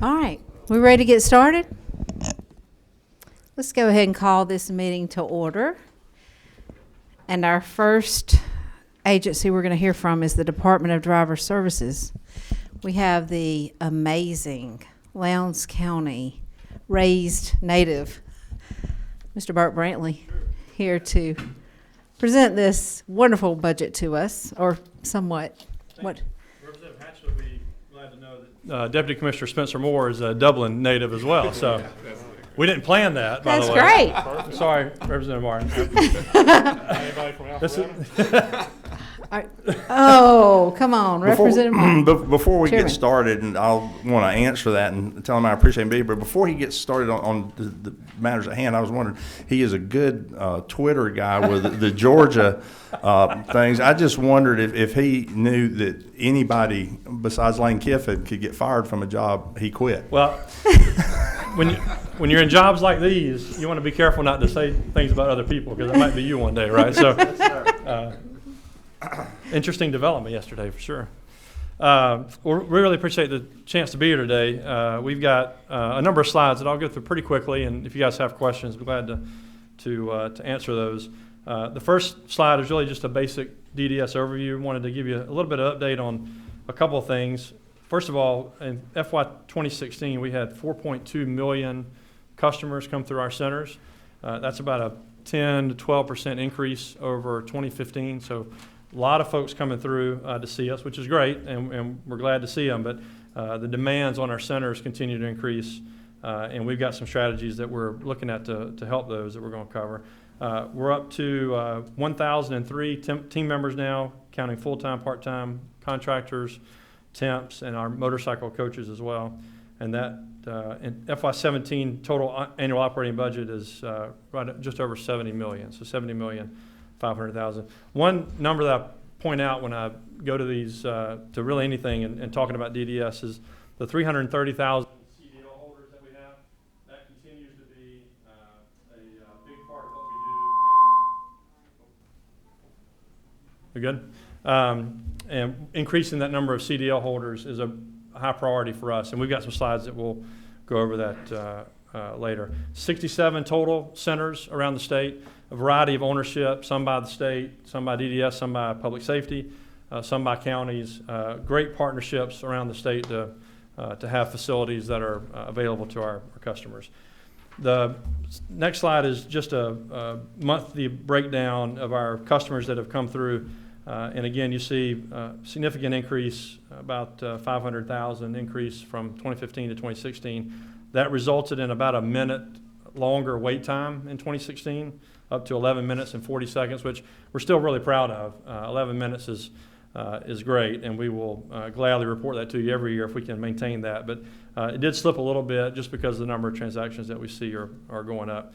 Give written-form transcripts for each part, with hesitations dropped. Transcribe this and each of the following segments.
All right, we ready to get started? Let's go ahead and call this meeting to order. And our first agency we're going to hear from is the Department of Driver Services. We have the amazing Lowndes County raised native, Mr. Burt Brantley, here to present this wonderful budget to us, or somewhat. What? Representative Hatch will be glad to know that Deputy Commissioner Spencer Moore is a Dublin native as well. So we didn't plan that, by the way. That's great. Sorry, Representative Martin. Anybody from Alpharetta? Oh, come on, Representative Martin. Before we Chairman. get started, and I'll want to answer that and tell him I appreciate him being here, but before he gets started on the matters at hand, I was wondering, he is a good Twitter guy with the Georgia things. I just wondered if he knew that anybody besides Lane Kiffin could get fired from a job he quit. Well, when you're in jobs like these, you want to be careful not to say things about other people, because it might be you one day, right? So, interesting development yesterday, for sure. We really appreciate the chance to be here today. We've got a number of slides that I'll go through pretty quickly, and if you guys have questions, we're glad to answer those. The first slide is really just a basic DDS overview. Wanted to give you a little bit of update on a couple of things. First of all, in FY 2016, we had 4.2 million customers come through our centers. That's about a 10 to 12% increase over 2015. So a lot of folks coming through to see us, which is great, and we're glad to see them. But the demands on our centers continue to increase, and we've got some strategies that we're looking at to help those that we're going to cover. We're up to 1,003 team members now, counting full-time, part-time, contractors, temps, and our motorcycle coaches as well. And that in FY17 total annual operating budget is right at just over 70 million, so 70,500,000. One number that I point out when I go to these, to really anything and talking about DDS, is the 330,000 CDL holders that we have. That continues to be a big part of what we do. We're good? And increasing that number of CDL holders is a high priority for us, and we've got some slides that will go over that later. 67 total centers around the state, a variety of ownership, some by the state, some by DDS, some by public safety, some by counties. Great partnerships around the state to have facilities that are available to our customers. The next slide is just a monthly breakdown of our customers that have come through. And again, you see a significant increase, about 500,000 increase from 2015 to 2016. That resulted in about a minute longer wait time in 2016, up to 11 minutes and 40 seconds, which we're still really proud of. 11 minutes is great, and we will gladly report that to you every year if we can maintain that. But it did slip a little bit just because the number of transactions that we see are going up.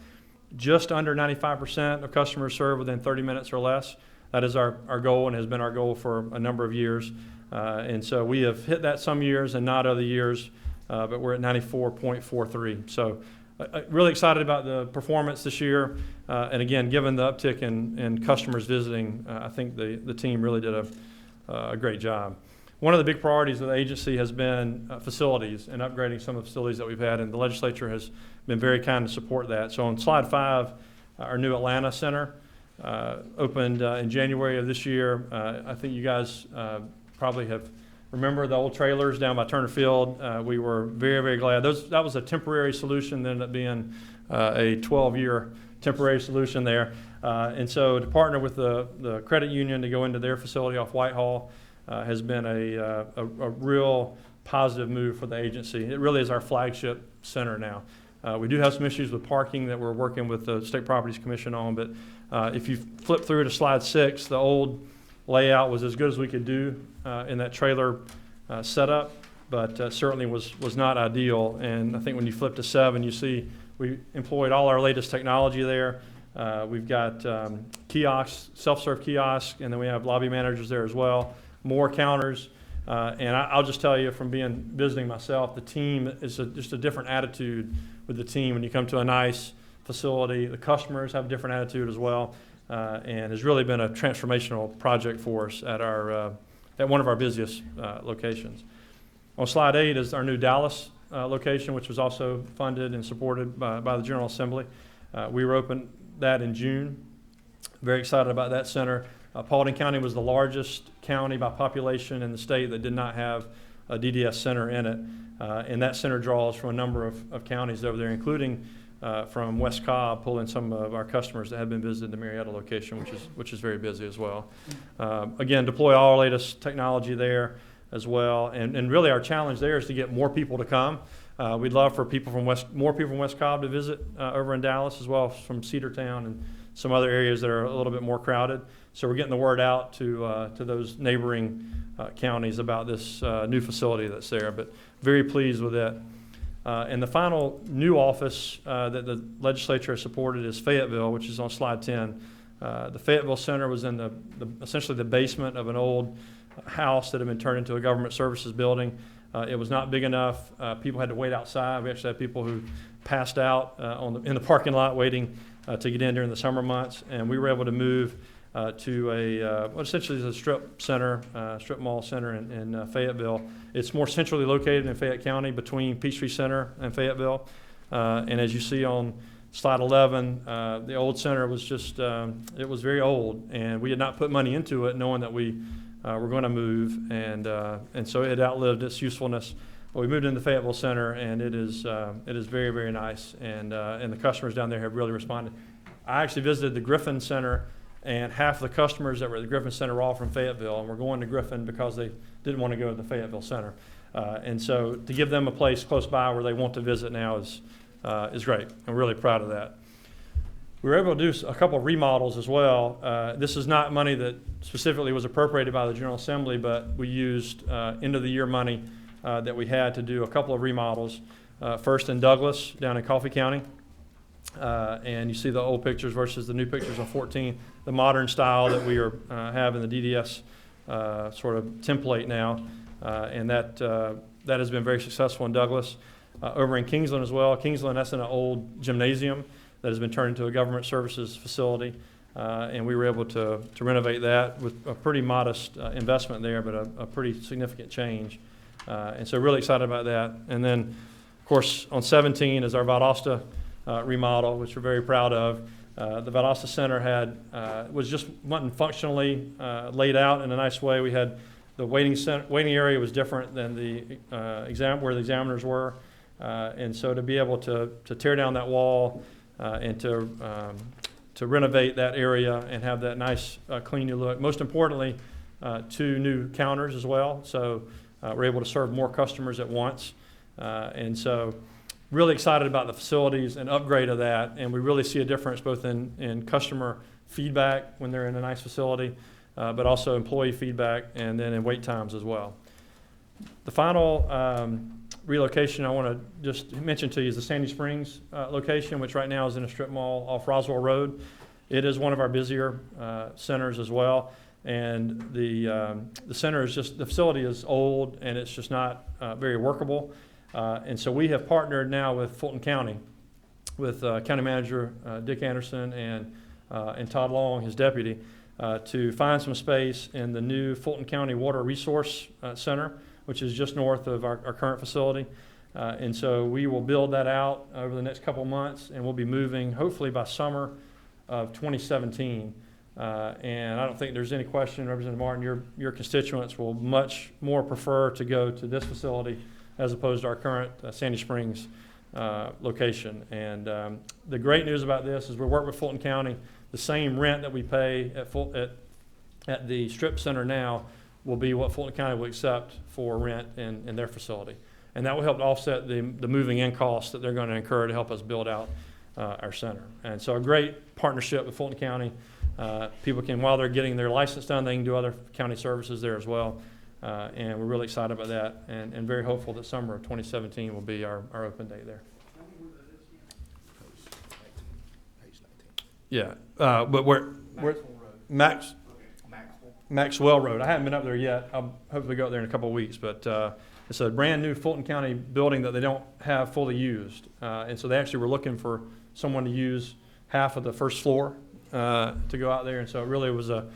Just under 95% of customers served within 30 minutes or less. That is our goal, and has been our goal for a number of years. And so we have hit that some years and not other years, but we're at 94.43. So really excited about the performance this year. And again, given the uptick in customers visiting, I think the team really did a great job. One of the big priorities of the agency has been facilities and upgrading some of the facilities that we've had, and the legislature has been very kind to support that. So on slide 5, our new Atlanta Center opened in January of this year. I think you guys probably have remember the old trailers down by Turner Field. We were very, very glad. That was a temporary solution that ended up being a 12-year temporary solution there. And so to partner with the credit union to go into their facility off Whitehall has been a real positive move for the agency. It really is our flagship center now. We do have some issues with parking that we're working with the State Properties Commission on, but if you flip through to slide 6, the old layout was as good as we could do in that trailer setup, but certainly was not ideal. And I think when you flip to 7, you see we employed all our latest technology there. We've got kiosks, self-serve kiosks, and then we have lobby managers there as well, more counters. And I'll just tell you from visiting myself, the team is just a different attitude with the team when you come to a nice facility. The customers have a different attitude as well, and has really been a transformational project for us at one of our busiest locations. On slide 8 is our new Dallas location, which was also funded and supported by the General Assembly. We were open that in June. Very excited about that center. Paulding County was the largest county by population in the state that did not have a DDS center in it. And that center draws from a number of counties over there, including from West Cobb, pulling some of our customers that have been visiting the Marietta location, which is very busy as well. Again, deploy all our latest technology there as well. And really our challenge there is to get more people to come. We'd love for more people from West Cobb to visit over in Dallas, as well as from Cedartown and some other areas that are a little bit more crowded. So we're getting the word out to those neighboring counties about this new facility that's there, but very pleased with it. And the final new office that the legislature has supported is Fayetteville, which is on slide 10. The Fayetteville Center was in essentially the basement of an old house that had been turned into a government services building. It was not big enough. People had to wait outside. We actually had people who passed out in the parking lot waiting to get in during the summer months. And we were able to move to what essentially is a strip mall center in Fayetteville. It's more centrally located in Fayette County between Peachtree Center and Fayetteville. And as you see on slide 11, the old center was just, it was very old, and we had not put money into it knowing that we were going to move, and so it outlived its usefulness. But we moved into the Fayetteville Center, and it is very, very nice, and the customers down there have really responded. I actually visited the Griffin Center, and half the customers that were at the Griffin Center were all from Fayetteville, and were going to Griffin because they didn't want to go to the Fayetteville Center. And so to give them a place close by where they want to visit now is great. I'm really proud of that. We were able to do a couple of remodels as well. This is not money that specifically was appropriated by the General Assembly, but we used end of the year money that we had to do a couple of remodels. First in Douglas, down in Coffee County. And you see the old pictures versus the new pictures on 14. The modern style that we have in the DDS sort of template now. And that has been very successful in Douglas. Over in Kingsland as well. Kingsland, that's in an old gymnasium that has been turned into a government services facility. And we were able to renovate that with a pretty modest investment there, but a pretty significant change. And so really excited about that. And then, of course, on 17 is our Valdosta remodel, which we're very proud of. The Valdosta Center wasn't functionally laid out in a nice way. We had the waiting area was different than where the examiners were. And so to be able to tear down that wall and to renovate that area and have that nice clean new look. Most importantly, 2 new counters as well. So we're able to serve more customers at once. And so really excited about the facilities and upgrade of that. And we really see a difference both in customer feedback when they're in a nice facility, but also employee feedback, and then in wait times as well. The final relocation I want to just mention to you is the Sandy Springs location, which right now is in a strip mall off Roswell Road. It is one of our busier centers as well, and the center is the facility is old and it's just not very workable, and so we have partnered now with Fulton County, with County Manager Dick Anderson and Todd Long, his deputy, to find some space in the new Fulton County Water Resource Center, which is just north of our current facility. And so we will build that out over the next couple months, and we'll be moving hopefully by summer of 2017. And I don't think there's any question, Representative Martin, your constituents will much more prefer to go to this facility as opposed to our current Sandy Springs location. And the great news about this is we work with Fulton County. The same rent that we pay at the strip center now will be what Fulton County will accept for rent in their facility. And that will help to offset the moving in costs that they're going to incur to help us build out our center. And so a great partnership with Fulton County. People can, while they're getting their license done, they can do other county services there as well. And we're really excited about that, and very hopeful that summer of 2017 will be our open day there. Yeah, but we're Maxwell Road. I haven't been up there yet. I'll hopefully go up there in a couple of weeks, but it's a brand new Fulton County building that they don't have fully used. And so they actually were looking for someone to use half of the first floor to go out there. And so it really was a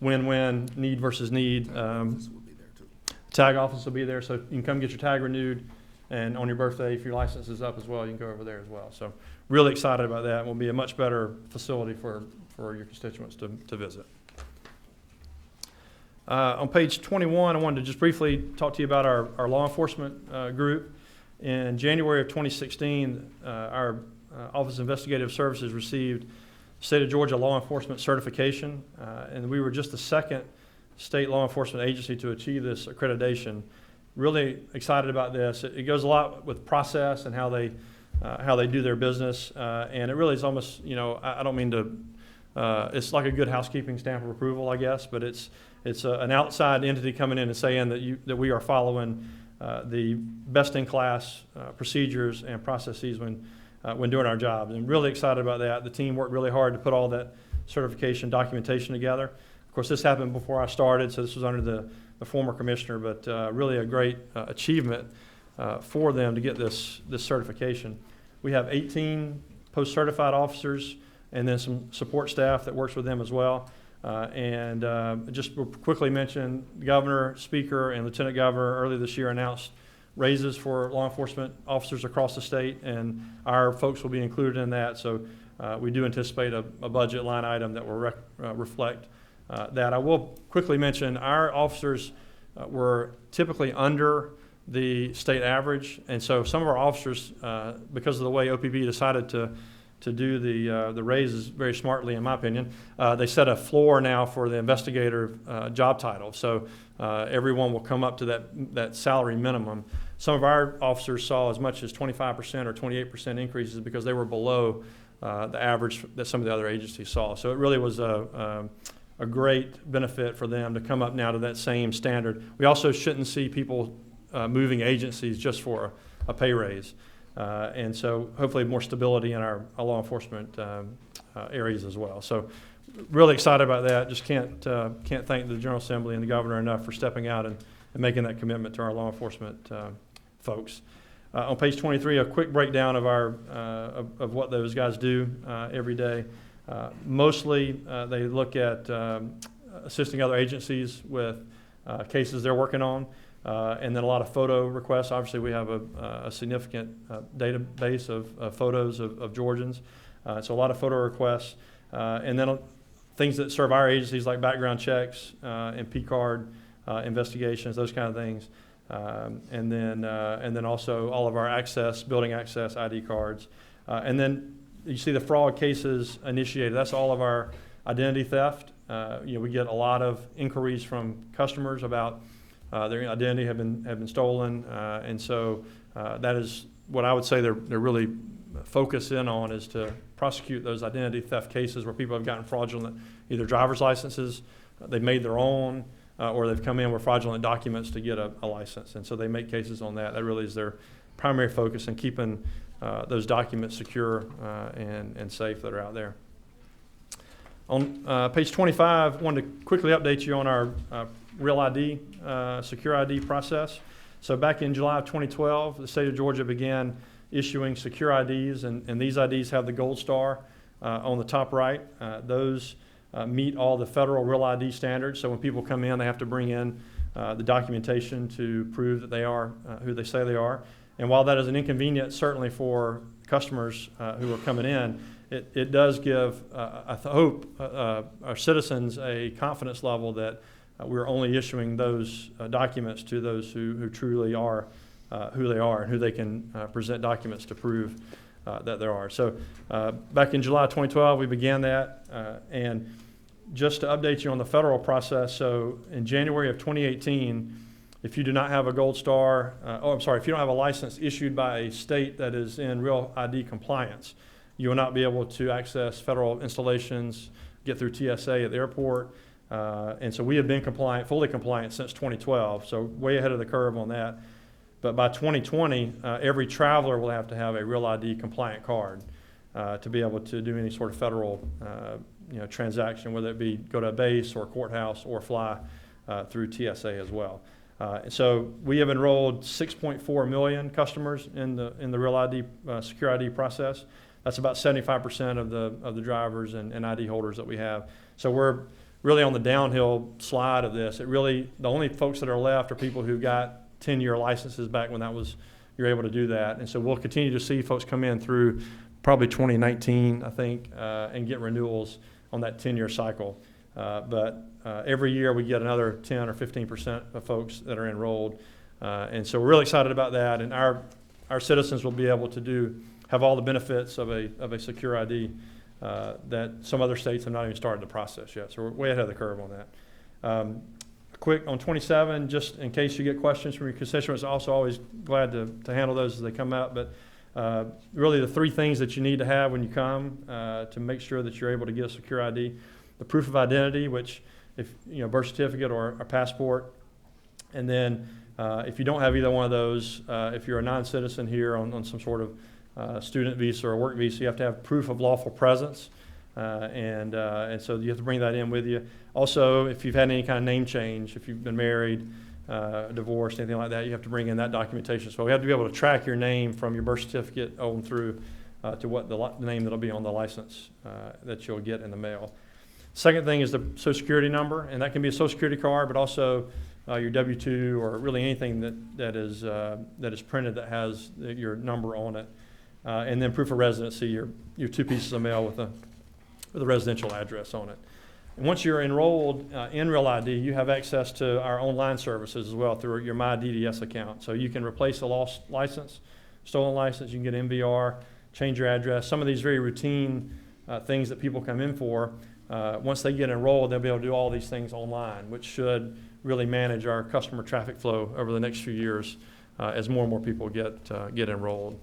win-win, need versus need. Tag office will be there, so you can come get your tag renewed And on your birthday, if your license is up as well, you can go over there as well. So really excited about that. It will be a much better facility for your constituents to visit. On page 21, I wanted to just briefly talk to you about our law enforcement group. In January of 2016, our Office of Investigative Services received State of Georgia Law Enforcement Certification, and we were just the second state law enforcement agency to achieve this accreditation. Really excited about this. It goes a lot with process and how they do their business, and it really is almost, I don't mean to, it's like a good housekeeping stamp of approval, I guess, but it's an outside entity coming in and saying that we are following the best-in-class procedures and processes when doing our jobs. And really excited about that. The team worked really hard to put all that certification documentation together. Of course, this happened before I started, so this was under the former commissioner, but really a great achievement for them to get this certification. We have 18 post-certified officers and then some support staff that works with them as well. Just quickly mention, the governor, speaker, and lieutenant governor earlier this year announced raises for law enforcement officers across the state, and our folks will be included in that. So we do anticipate a budget line item that will reflect that. I will quickly mention our officers were typically under the state average, and so some of our officers, because of the way OPB decided to do the raises very smartly, in my opinion, they set a floor now for the investigator job title. So everyone will come up to that salary minimum. Some of our officers saw as much as 25% or 28% increases because they were below the average that some of the other agencies saw. So it really was a great benefit for them to come up now to that same standard. We also shouldn't see people moving agencies just for a pay raise. And so hopefully more stability in our law enforcement areas as well. So really excited about that. Just can't thank the General Assembly and the governor enough for stepping out and making that commitment to our law enforcement folks. On page 23, a quick breakdown of of what those guys do every day. Mostly they look at assisting other agencies with cases they're working on. And then a lot of photo requests. Obviously, we have a significant database of photos of Georgians. So a lot of photo requests. And then things that serve our agencies like background checks and P-card investigations, those kind of things. And then also all of our building access ID cards. And then you see the fraud cases initiated. That's all of our identity theft. We get a lot of inquiries from customers about their identity have been stolen, and so that is what I would say they're really focused in on, is to prosecute those identity theft cases where people have gotten fraudulent, either driver's licenses, they've made their own, or they've come in with fraudulent documents to get a license, and so they make cases on that. That really is their primary focus in keeping those documents secure and safe that are out there. On page 25, I wanted to quickly update you on our Real ID, Secure ID process. So back in July of 2012, the state of Georgia began issuing secure IDs, and these IDs have the gold star on the top right. Those meet all the federal Real ID standards. So when people come in, they have to bring in the documentation to prove that they are who they say they are. And while that is an inconvenience, certainly for customers who are coming in, it does give, I hope, our citizens a confidence level that we're only issuing those documents to those who truly are who they are and who they can present documents to prove that there are. So back in July 2012, we began that. And just to update you on the federal process, so in January of 2018, if you do not have a gold star, if you don't have a license issued by a state that is in Real ID compliance, you will not be able to access federal installations, get through TSA at the airport. And so we have been fully compliant since 2012, so way ahead of the curve on that. But by 2020, every traveler will have to have a Real ID compliant card to be able to do any sort of federal transaction, whether it be go to a base or a courthouse or fly through TSA as well. So we have enrolled 6.4 million customers in the Real ID Secure ID process. That's about 75% of the drivers and ID holders that we have. So we're really on the downhill slide of this. The only folks that are left are people who got 10-year licenses back when that was you're able to do that. And so we'll continue to see folks come in through probably 2019, I think, and get renewals on that 10-year cycle. But every year we get another 10 or 15% of folks that are enrolled. And so we're really excited about that. And our citizens will be able to have all the benefits of a secure ID that some other states have not even started the process yet. So we're way ahead of the curve on that. Quick on 27, just in case you get questions from your constituents, also always glad to handle those as they come up. But really the three things that you need to have when you come to make sure that you're able to get a secure ID: the proof of identity, which if birth certificate or a passport, and then if you don't have either one of those, if you're a non-citizen here on some sort of student visa or work visa, you have to have proof of lawful presence, and so you have to bring that in with you. Also, if you've had any kind of name change, if you've been married, divorced, anything like that, you have to bring in that documentation. So we have to be able to track your name from your birth certificate on through to what the name that'll be on the license that you'll get in the mail. Second thing is the Social Security number, and that can be a Social Security card, but also your W-2 or really anything that is printed that has your number on it, and then proof of residency, your 2 pieces of mail with a residential address on it. And once you're enrolled in Real ID, you have access to our online services as well through your My DDS account. So you can replace a lost license, stolen license. You can get MVR, change your address. Some of these very routine things that people come in for. Once they get enrolled, they'll be able to do all these things online, which should really manage our customer traffic flow over the next few years as more and more people get enrolled.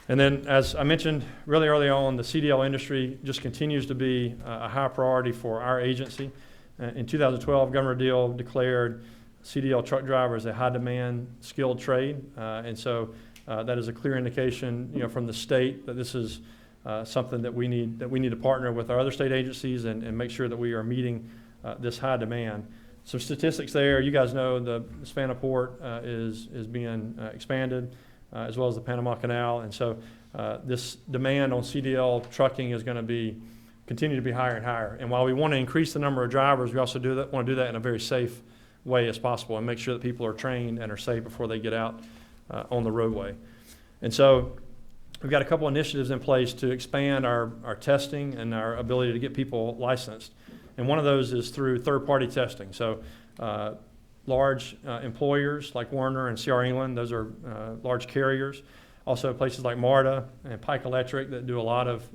And then, as I mentioned really early on, the CDL industry just continues to be a high priority for our agency. In 2012, Governor Deal declared CDL truck drivers a high-demand skilled trade, and so that is a clear indication, from the state that this is something that we need to partner with our other state agencies and make sure that we are meeting this high demand. Some statistics there. You guys know the Savannah Port is being expanded, as well as the Panama Canal, and so this demand on CDL trucking is going to continue to be higher and higher. And while we want to increase the number of drivers, we also want to do that in a very safe way as possible and make sure that people are trained and are safe before they get out on the roadway. And so we've got a couple initiatives in place to expand our testing and our ability to get people licensed. And one of those is through third-party testing. So large employers like Werner and CR England, those are large carriers. Also places like MARTA and Pike Electric that do a lot of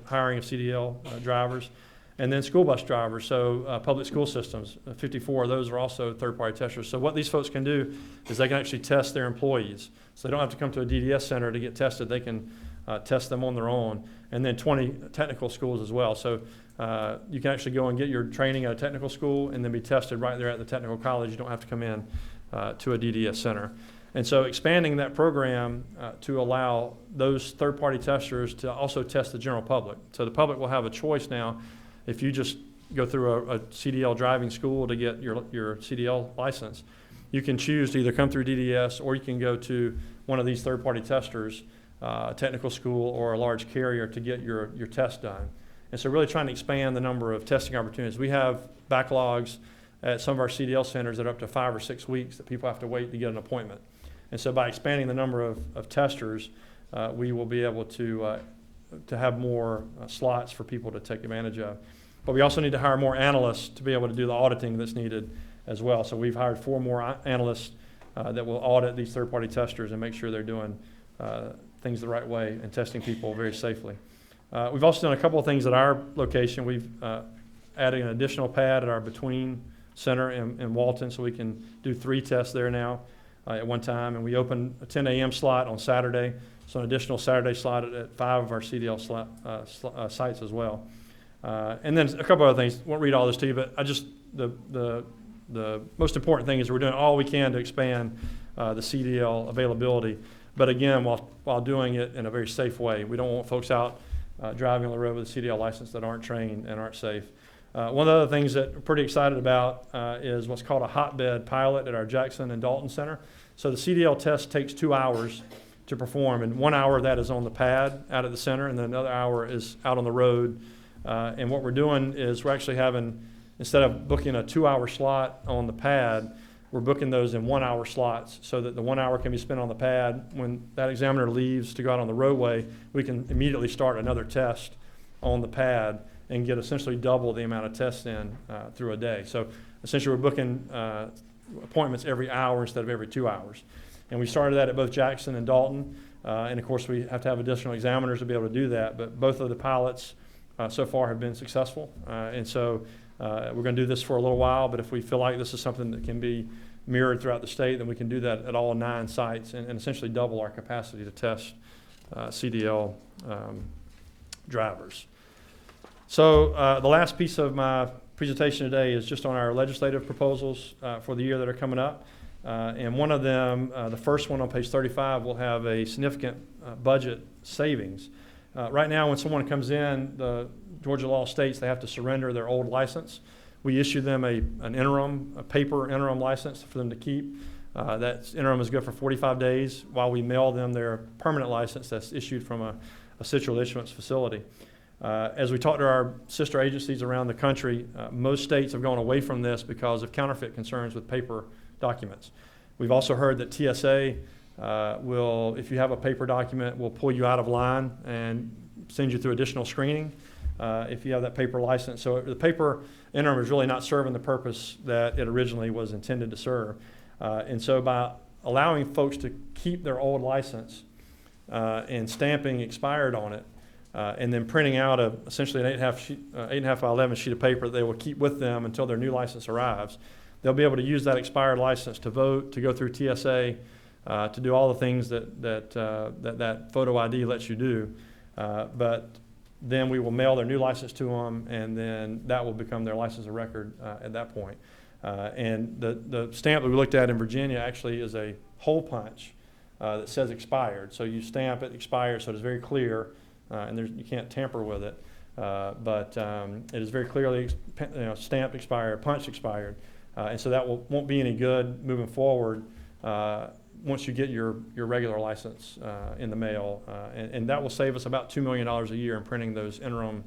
hiring of CDL drivers. And then school bus drivers, so public school systems, 54 of those are also third-party testers. So what these folks can do is they can actually test their employees. So they don't have to come to a DDS center to get tested. They can test them on their own. And then 20 technical schools as well. So you can actually go and get your training at a technical school and then be tested right there at the technical college. You don't have to come in to a DDS center. And so expanding that program to allow those third-party testers to also test the general public. So the public will have a choice now. If you just go through a CDL driving school to get your CDL license, you can choose to either come through DDS or you can go to one of these third-party testers, a technical school or a large carrier to get your test done. And so really trying to expand the number of testing opportunities. We have backlogs at some of our CDL centers that are up to 5 or 6 weeks that people have to wait to get an appointment. And so by expanding the number of testers, we will be able to have more slots for people to take advantage of. But we also need to hire more analysts to be able to do the auditing that's needed as well. So we've hired 4 more analysts that will audit these third-party testers and make sure they're doing things the right way and testing people very safely. We've also done a couple of things at our location. We've added an additional pad at our Between Center in Walton, so we can do 3 tests there now at one time. And we opened a 10 a.m. slot on Saturday, so an additional Saturday slot at 5 of our CDL sites as well. And then a couple other things. I won't read all this to you, but the most important thing is we're doing all we can to expand the CDL availability. But again, while doing it in a very safe way. We don't want folks out driving on the road with a CDL license that aren't trained and aren't safe. One of the other things that we're pretty excited about is what's called a hotbed pilot at our Jackson and Dalton Center. So the CDL test takes 2 hours to perform, and 1 hour of that is on the pad out at the center, and then another hour is out on the road. And what we're doing is we're actually having, instead of booking a 2-hour slot on the pad, we're booking those in 1 hour slots so that the 1 hour can be spent on the pad. When that examiner leaves to go out on the roadway, we can immediately start another test on the pad and get essentially double the amount of tests in through a day. So essentially we're booking appointments every hour instead of every 2 hours. And we started that at both Jackson and Dalton. And of course we have to have additional examiners to be able to do that, but both of the pilots so far have been successful. And so we're going to do this for a little while, but if we feel like this is something that can be mirrored throughout the state, then we can do that at all 9 sites and essentially double our capacity to test CDL drivers. So the last piece of my presentation today is just on our legislative proposals for the year that are coming up. And one of them, the first one on page 35, will have a significant budget savings. Right now, when someone comes in, the Georgia law states they have to surrender their old license. We issue them a paper interim license for them to keep. That interim is good for 45 days while we mail them their permanent license that's issued from a central issuance facility. As we talk to our sister agencies around the country, most states have gone away from this because of counterfeit concerns with paper documents. We've also heard that TSA will, if you have a paper document, will pull you out of line and send you through additional screening if you have that paper license. So the paper interim is really not serving the purpose that it originally was intended to serve. And so by allowing folks to keep their old license and stamping expired on it, and then printing out essentially an 8.5 by 11 sheet of paper that they will keep with them until their new license arrives. They'll be able to use that expired license to vote, to go through TSA, to do all the things that photo ID lets you do. But then we will mail their new license to them, and then that will become their license of record at that point. And the stamp that we looked at in Virginia actually is a hole punch that says expired. So you stamp it expired, so it's very clear. And you can't tamper with it, but it is very clearly stamped expired, punched expired, and so that won't be any good moving forward once you get your regular license in the mail, and that will save us about $2 million a year in printing those interim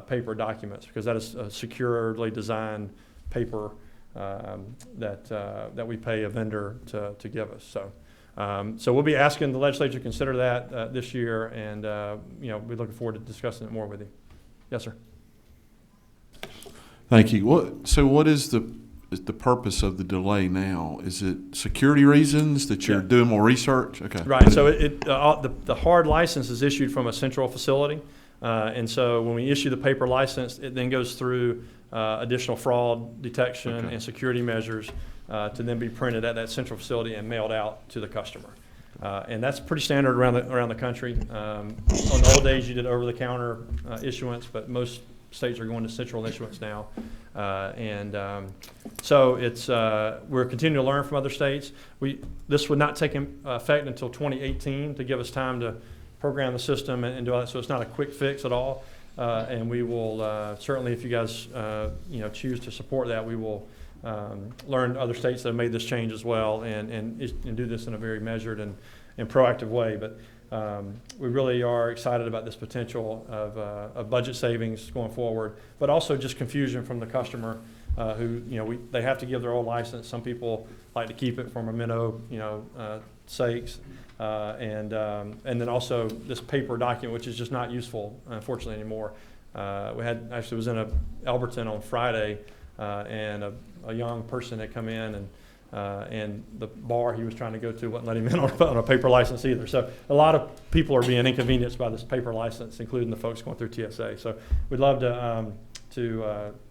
paper documents, because that is a securely designed paper that we pay a vendor to give us. So we'll be asking the legislature to consider that this year, and we're looking forward to discussing it more with you. Yes, sir. Thank you. What is the purpose of the delay now? Is it security reasons that you're doing more research? Okay. Right. So the hard license is issued from a central facility, and so when we issue the paper license, it then goes through additional fraud detection and security measures to then be printed at that central facility and mailed out to the customer. And that's pretty standard around the country. On the old days, you did over-the-counter issuance, but most states are going to central issuance now. So we're continuing to learn from other states. This would not take effect until 2018 to give us time to program the system and do all that. So it's not a quick fix at all. And we will certainly, if you guys choose to support that, we will learn other states that have made this change as well, and do this in a very measured and proactive way. But we really are excited about this potential of budget savings going forward, but also just confusion from the customer who they have to give their old license. Some people like to keep it for memento sakes, and then also this paper document, which is just not useful, unfortunately, anymore. Was in Alberton on Friday, and a young person had come in, and the bar he was trying to go to wouldn't let him in on a paper license either. So a lot of people are being inconvenienced by this paper license, including the folks going through TSA. So we'd love to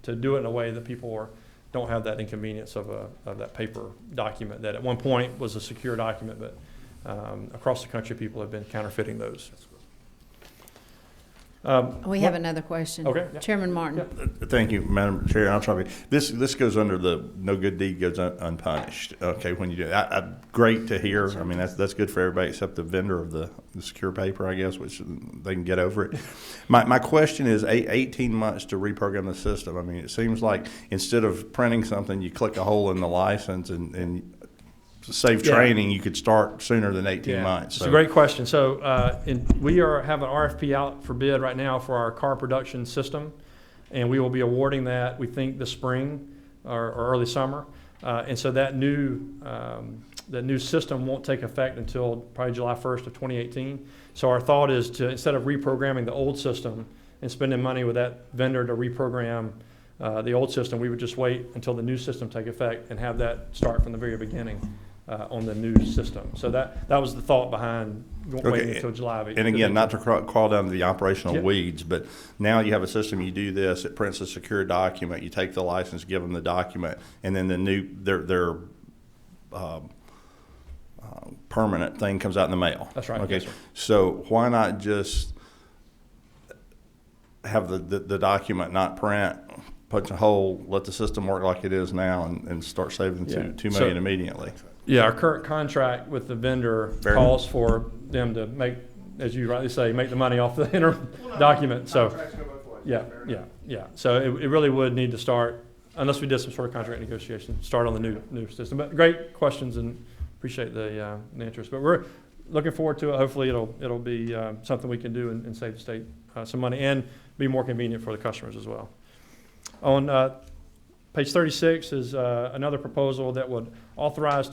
do it in a way that people don't have that inconvenience of that paper document that at one point was a secure document, but across the country people have been counterfeiting those. We have another question. Okay. Yeah. Chairman Martin. Yeah. Thank you, Madam Chair. I'll try to be. This goes under the no good deed goes unpunished. Okay, when you do that, great to hear. I mean, that's good for everybody except the vendor of the secure paper, I guess, which they can get over it. My question is 18 months to reprogram the system. I mean, it seems like instead of printing something, you click a hole in the license and save training, you could start sooner than 18 months. It's a great question. So we have an RFP out for bid right now for our car production system, and we will be awarding that, we think, this spring or early summer. And so that new system won't take effect until probably July 1st of 2018. So our thought is to, instead of reprogramming the old system and spending money with that vendor to reprogram the old system, we would just wait until the new system take effect and have that start from the very beginning on the new system. So that was the thought behind waiting until July of 2018. And again, not to crawl down to the operational Yep. weeds, but now you have a system, you do this, it prints a secure document, you take the license, give them the document, and then their permanent thing comes out in the mail. That's right. Okay, Yes, sir. so why not just have the document not print, punch a hole, let the system work like it is now, and start saving Yeah. $2 million immediately? Yeah, our current contract with the vendor Fair calls for them to make, as you rightly say, make the money off the interim document. So, yeah. So it really would need to start, unless we did some sort of contract negotiation, start on the new system. But great questions, and appreciate the interest. But we're looking forward to it. Hopefully it'll be something we can do and save the state some money and be more convenient for the customers as well. On page 36 is another proposal that would authorize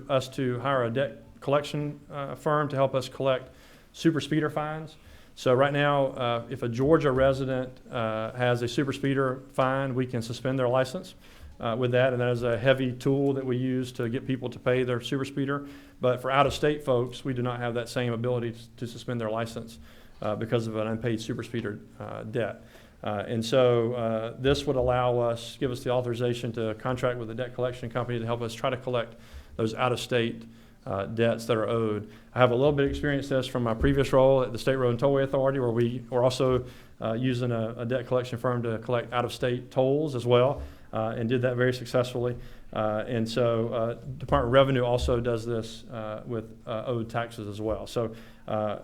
us to hire a debt collection firm to help us collect super speeder fines. So right now, if a Georgia resident has a super speeder fine, we can suspend their license with that, and that is a heavy tool that we use to get people to pay their super speeder. But for out-of-state folks, we do not have that same ability to suspend their license because of an unpaid super speeder debt. And so this would give us the authorization to contract with a debt collection company to help us try to collect those out-of-state debts that are owed. I have a little bit of experience this from my previous role at the State Road and Tollway Authority, where we were also using a debt collection firm to collect out-of-state tolls as well, and did that very successfully. And so Department of Revenue also does this with owed taxes as well. So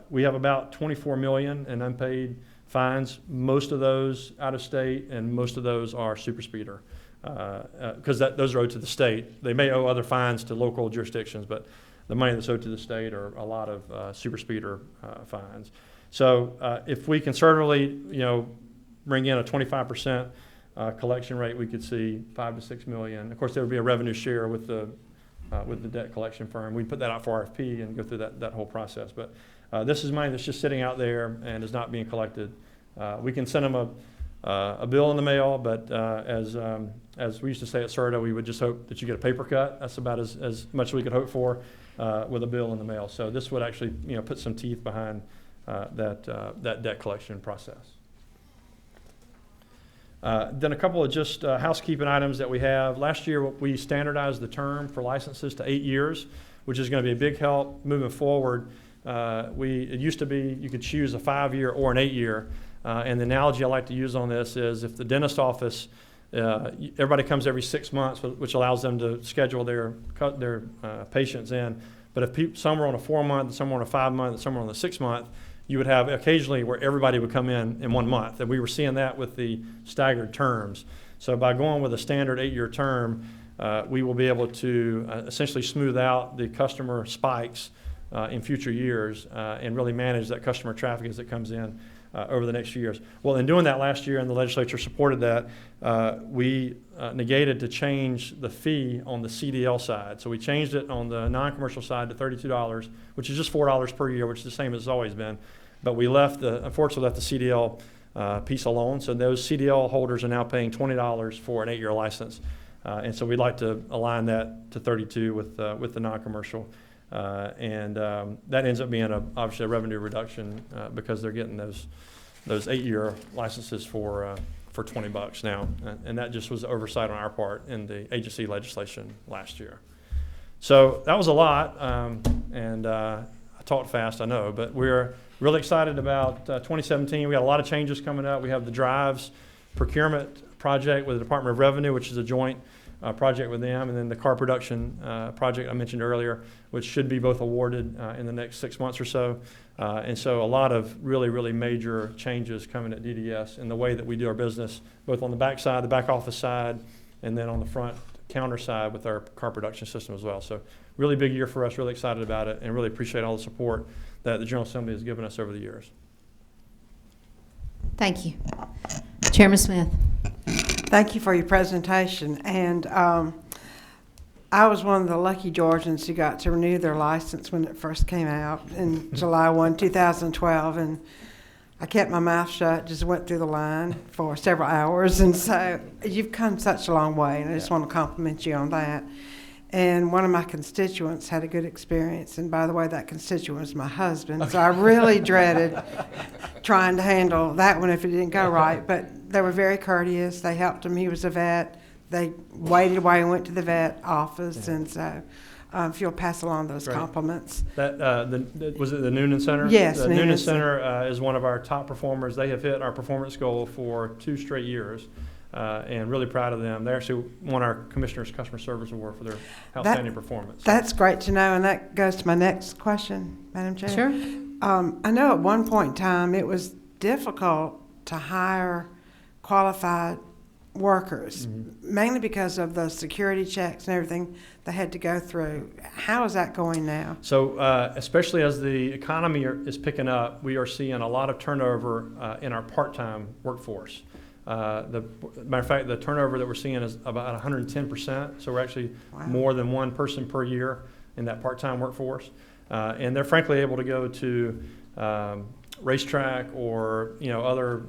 we have about $24 million in unpaid fines, most of those out of state, and most of those are super speeder, because those are owed to the state. They may owe other fines to local jurisdictions, but the money that's owed to the state are a lot of super speeder fines. So if we conservatively, bring in a 25% collection rate, we could see $5 to $6 million. Of course, there would be a revenue share with the debt collection firm. We'd put that out for RFP and go through that whole process. But this is money that's just sitting out there and is not being collected. We can send them a bill in the mail, but as we used to say at CERTA, we would just hope that you get a paper cut. That's about as much as we could hope for with a bill in the mail. So this would actually put some teeth behind that debt collection process. Then a couple of just housekeeping items that we have. Last year, we standardized the term for licenses to 8 years, which is going to be a big help moving forward. It used to be you could choose a 5-year or an 8-year. And the analogy I like to use on this is if the dentist office, everybody comes every 6 months, which allows them to schedule their patients in. But if some are on a 4-month, some are on a 5-month, and some are on the 6-month, you would have occasionally where everybody would come in 1 month. And we were seeing that with the staggered terms. So by going with a standard 8-year term, we will be able to essentially smooth out the customer spikes in future years and really manage that customer traffic as it comes in over the next few years. Well, in doing that last year, and the legislature supported that, we negated to change the fee on the CDL side. So we changed it on the non-commercial side to $32, which is just $4 per year, which is the same as it's always been. But we unfortunately left the CDL piece alone. So those CDL holders are now paying $20 for an 8-year license. And so we'd like to align that to $32 with the non-commercial. And that ends up being obviously a revenue reduction because they're getting those 8-year licenses for $20 now, and that just was oversight on our part in the agency legislation last year. So that was a lot, and I talked fast, I know, but we're really excited about 2017. We got a lot of changes coming up. We have the drives procurement project with the Department of Revenue, which is a joint project with them, and then the car production project I mentioned earlier, which should be both awarded in the next 6 months or so. And so a lot of really, really major changes coming at DDS in the way that we do our business, both on the back side, the back office side, and then on the front counter side with our car production system as well. So really big year for us, really excited about it, and really appreciate all the support that the General Assembly has given us over the years. Thank you. Chairman Smith. Thank you for your presentation. And I was one of the lucky Georgians who got to renew their license when it first came out in July 1, 2012, and I kept my mouth shut, just went through the line for several hours, and so you've come such a long way, and I just want to compliment you on that. And one of my constituents had a good experience, and by the way, that constituent was my husband, so I really dreaded trying to handle that one if it didn't go right, but they were very courteous. They helped him. He was a vet. They waited while he went to the vet office, and so if you'll pass along those Great. compliments. That, was it the Noonan Center? Yes, The Noonan Noonan Center is one of our top performers. They have hit our performance goal for 2 straight years, and really proud of them. They actually won our Commissioner's Customer Service Award for their outstanding performance. That's great to know, and that goes to my next question, Madam Chair. Sure. I know at one point in time it was difficult to hire qualified workers, mainly because of the security checks and everything they had to go through. How is that going now? So especially as the economy is picking up, we are seeing a lot of turnover in our part-time workforce. Matter of fact, the turnover that we're seeing is about 110%. So we're actually more than one person per year in that part-time workforce. And they're frankly able to go to racetrack or other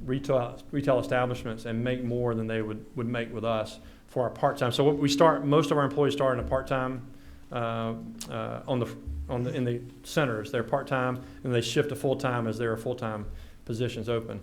retail establishments and make more than they would make with us for our part-time. So most of our employees start in a part-time in the centers. They're part-time, and they shift to full-time as there are full-time positions open.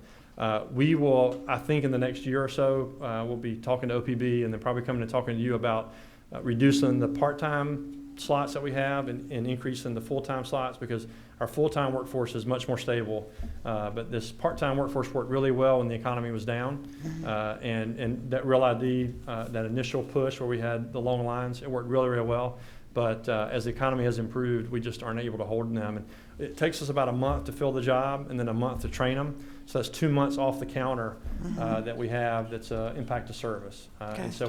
We will, I think, in the next year or so, we'll be talking to OPB and then probably coming and talking to you about reducing the part-time slots that we have and increasing the full-time slots, because our full-time workforce is much more stable. But this part-time workforce worked really well when the economy was down. And that Real ID, that initial push where we had the long lines, it worked really, really well. But as the economy has improved, we just aren't able to hold them. And it takes us about a month to fill the job and then a month to train them. So that's 2 months off the counter that we have that's impact to service. Okay. And so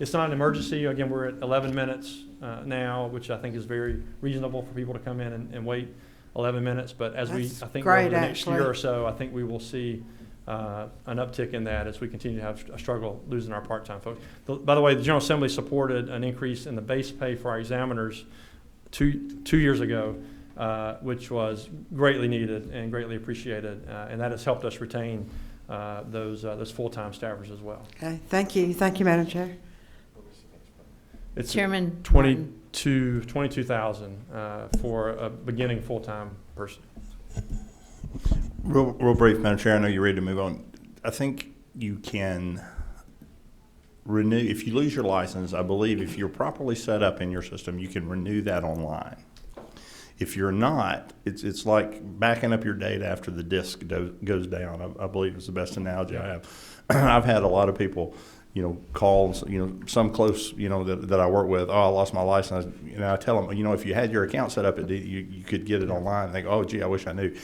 it's not an emergency. Again, we're at 11 minutes now, which I think is very reasonable for people to come in and wait 11 minutes. But as That's I think great, over the next actually. year or so, I think we will see an uptick in that as we continue to have a struggle losing our part-time folks. By the way, the General Assembly supported an increase in the base pay for our examiners two years ago, which was greatly needed and greatly appreciated, and that has helped us retain those full-time staffers as well. Okay, thank you, Madam Chair. It's Chairman Martin. 22,000 for a beginning full-time person. Real brief, Madam Chair. I know you're ready to move on. I think you can renew, if you lose your license, I believe if you're properly set up in your system, you can renew that online. If you're not, it's like backing up your data after the disk goes down. I believe is the best analogy I have. I've had a lot of people, call, some close, that I work with. Oh, I lost my license. I tell them, if you had your account set up, you could get it online. And think, oh, gee, I wish I knew.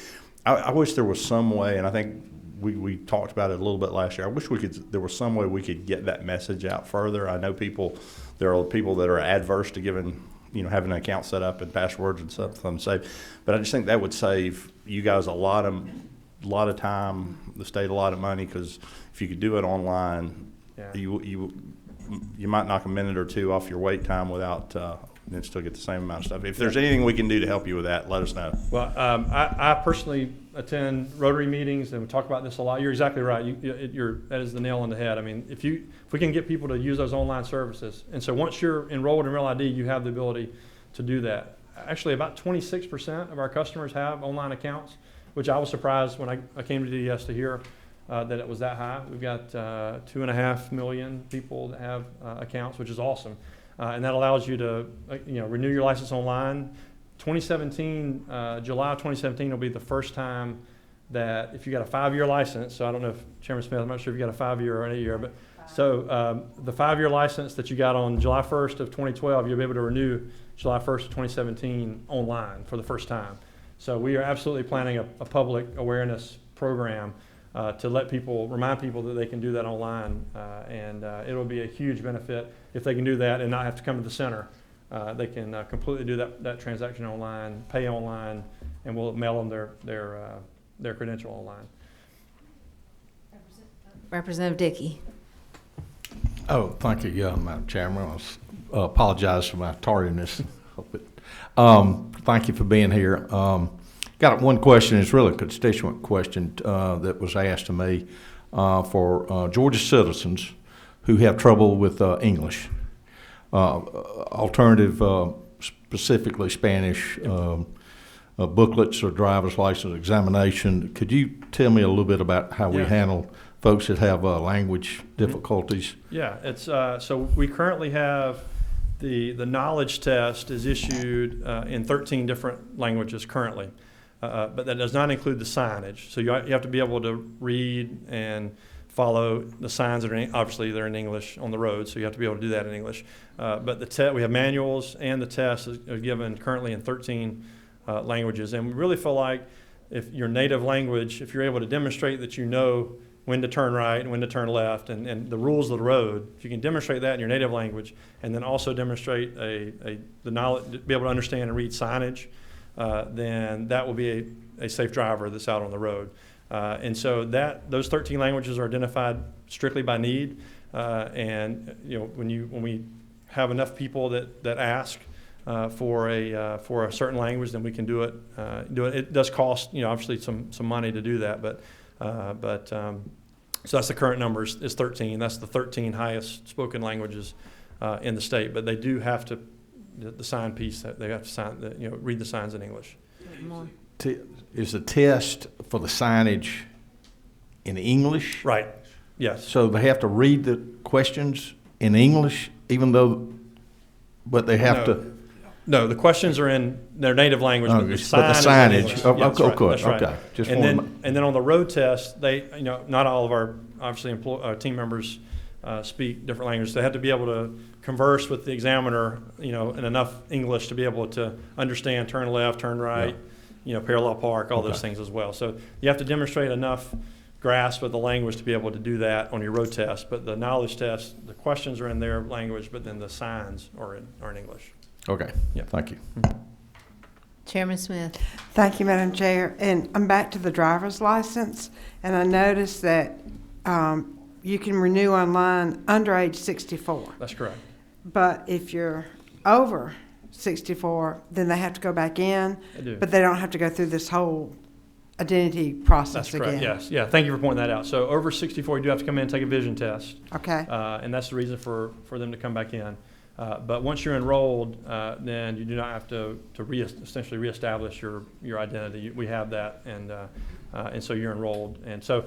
I wish there was some way, and I think we talked about it a little bit last year. I wish there was some way we could get that message out further. I know there are people that are adverse to giving, having an account set up and passwords and something safe. But I just think that would save you guys a lot of time, the state a lot of money, because if you could do it online, you might knock a minute or two off your wait time without and still get the same amount of stuff. If there's anything we can do to help you with that, let us know. Well, I personally attend Rotary meetings, and we talk about this a lot. You're exactly right. That is the nail on the head. I mean, if we can get people to use those online services, and so once you're enrolled in Real ID, you have the ability to do that. Actually, about 26% of our customers have online accounts, which I was surprised when I came to DES to hear that it was that high. We've got 2.5 million people that have accounts, which is awesome. And that allows you to, renew your license online. 2017, July 2017 will be the first time that if you got a 5-year license, so I don't know if Chairman Smith, I'm not sure if you got a 5-year or an 8-year, but so the 5-year license that you got on July 1st of 2012, you'll be able to renew July 1st of 2017 online for the first time. So we are absolutely planning a public awareness program to remind people that they can do that online, and it'll be a huge benefit if they can do that and not have to come to the center. They can completely do that transaction online, pay online, and we'll mail them their credential online. Representative Dickey. Oh, thank you, Madam Chairman. apologize for my tardiness. Thank you for being here. Got one question. It's really a constituent question that was asked to me for Georgia citizens who have trouble with English, alternative, specifically Spanish booklets or driver's license examination. Could you tell me a little bit about how we handle folks that have language difficulties? Yeah, it's so we currently have the knowledge test is issued in 13 different languages currently, but that does not include the signage. So you have to be able to read and follow the signs that are obviously they're in English on the road, so you have to be able to do that in English. But the we have manuals, and the test is given currently in 13 languages, and we really feel like if your native language, if you're able to demonstrate that you know when to turn right and when to turn left, and the rules of the road. If you can demonstrate that in your native language, and then also demonstrate the knowledge, to be able to understand and read signage, then that will be a safe driver that's out on the road. And so those 13 languages are identified strictly by need, and when we have enough people that ask for a certain language, then we can do it. It does cost obviously some money to do that, but so that's the current numbers is 13. That's the 13 highest spoken languages in the state. But they do have to the sign piece that they have to sign read the signs in English. Is the test for the signage in English? Right. Yes. So they have to read the questions in English, but they have to. No, the questions are in their native language, but the signage. That's right. Okay. Just and then on the road test, they, not all of our obviously team members speak different languages. They have to be able to converse with the examiner, in enough English to be able to understand turn left, turn right, parallel park, all those things as well. So you have to demonstrate enough grasp of the language to be able to do that on your road test. But the knowledge test, the questions are in their language, but then the signs are in English. Okay. Yeah. Thank you. Chairman Smith. Thank you, Madam Chair. And I'm back to the driver's license, and I noticed that you can renew online under age 64. That's correct. But if you're over 64, then they have to go back in. They do. But they don't have to go through this whole identity process That's again. correct, yes. Yeah, thank you for pointing that out. So over 64, you do have to come in and take a vision test. Okay. And that's the reason for them to come back in. But once you're enrolled, then you do not have to essentially reestablish your identity. We have that, and so you're enrolled. And so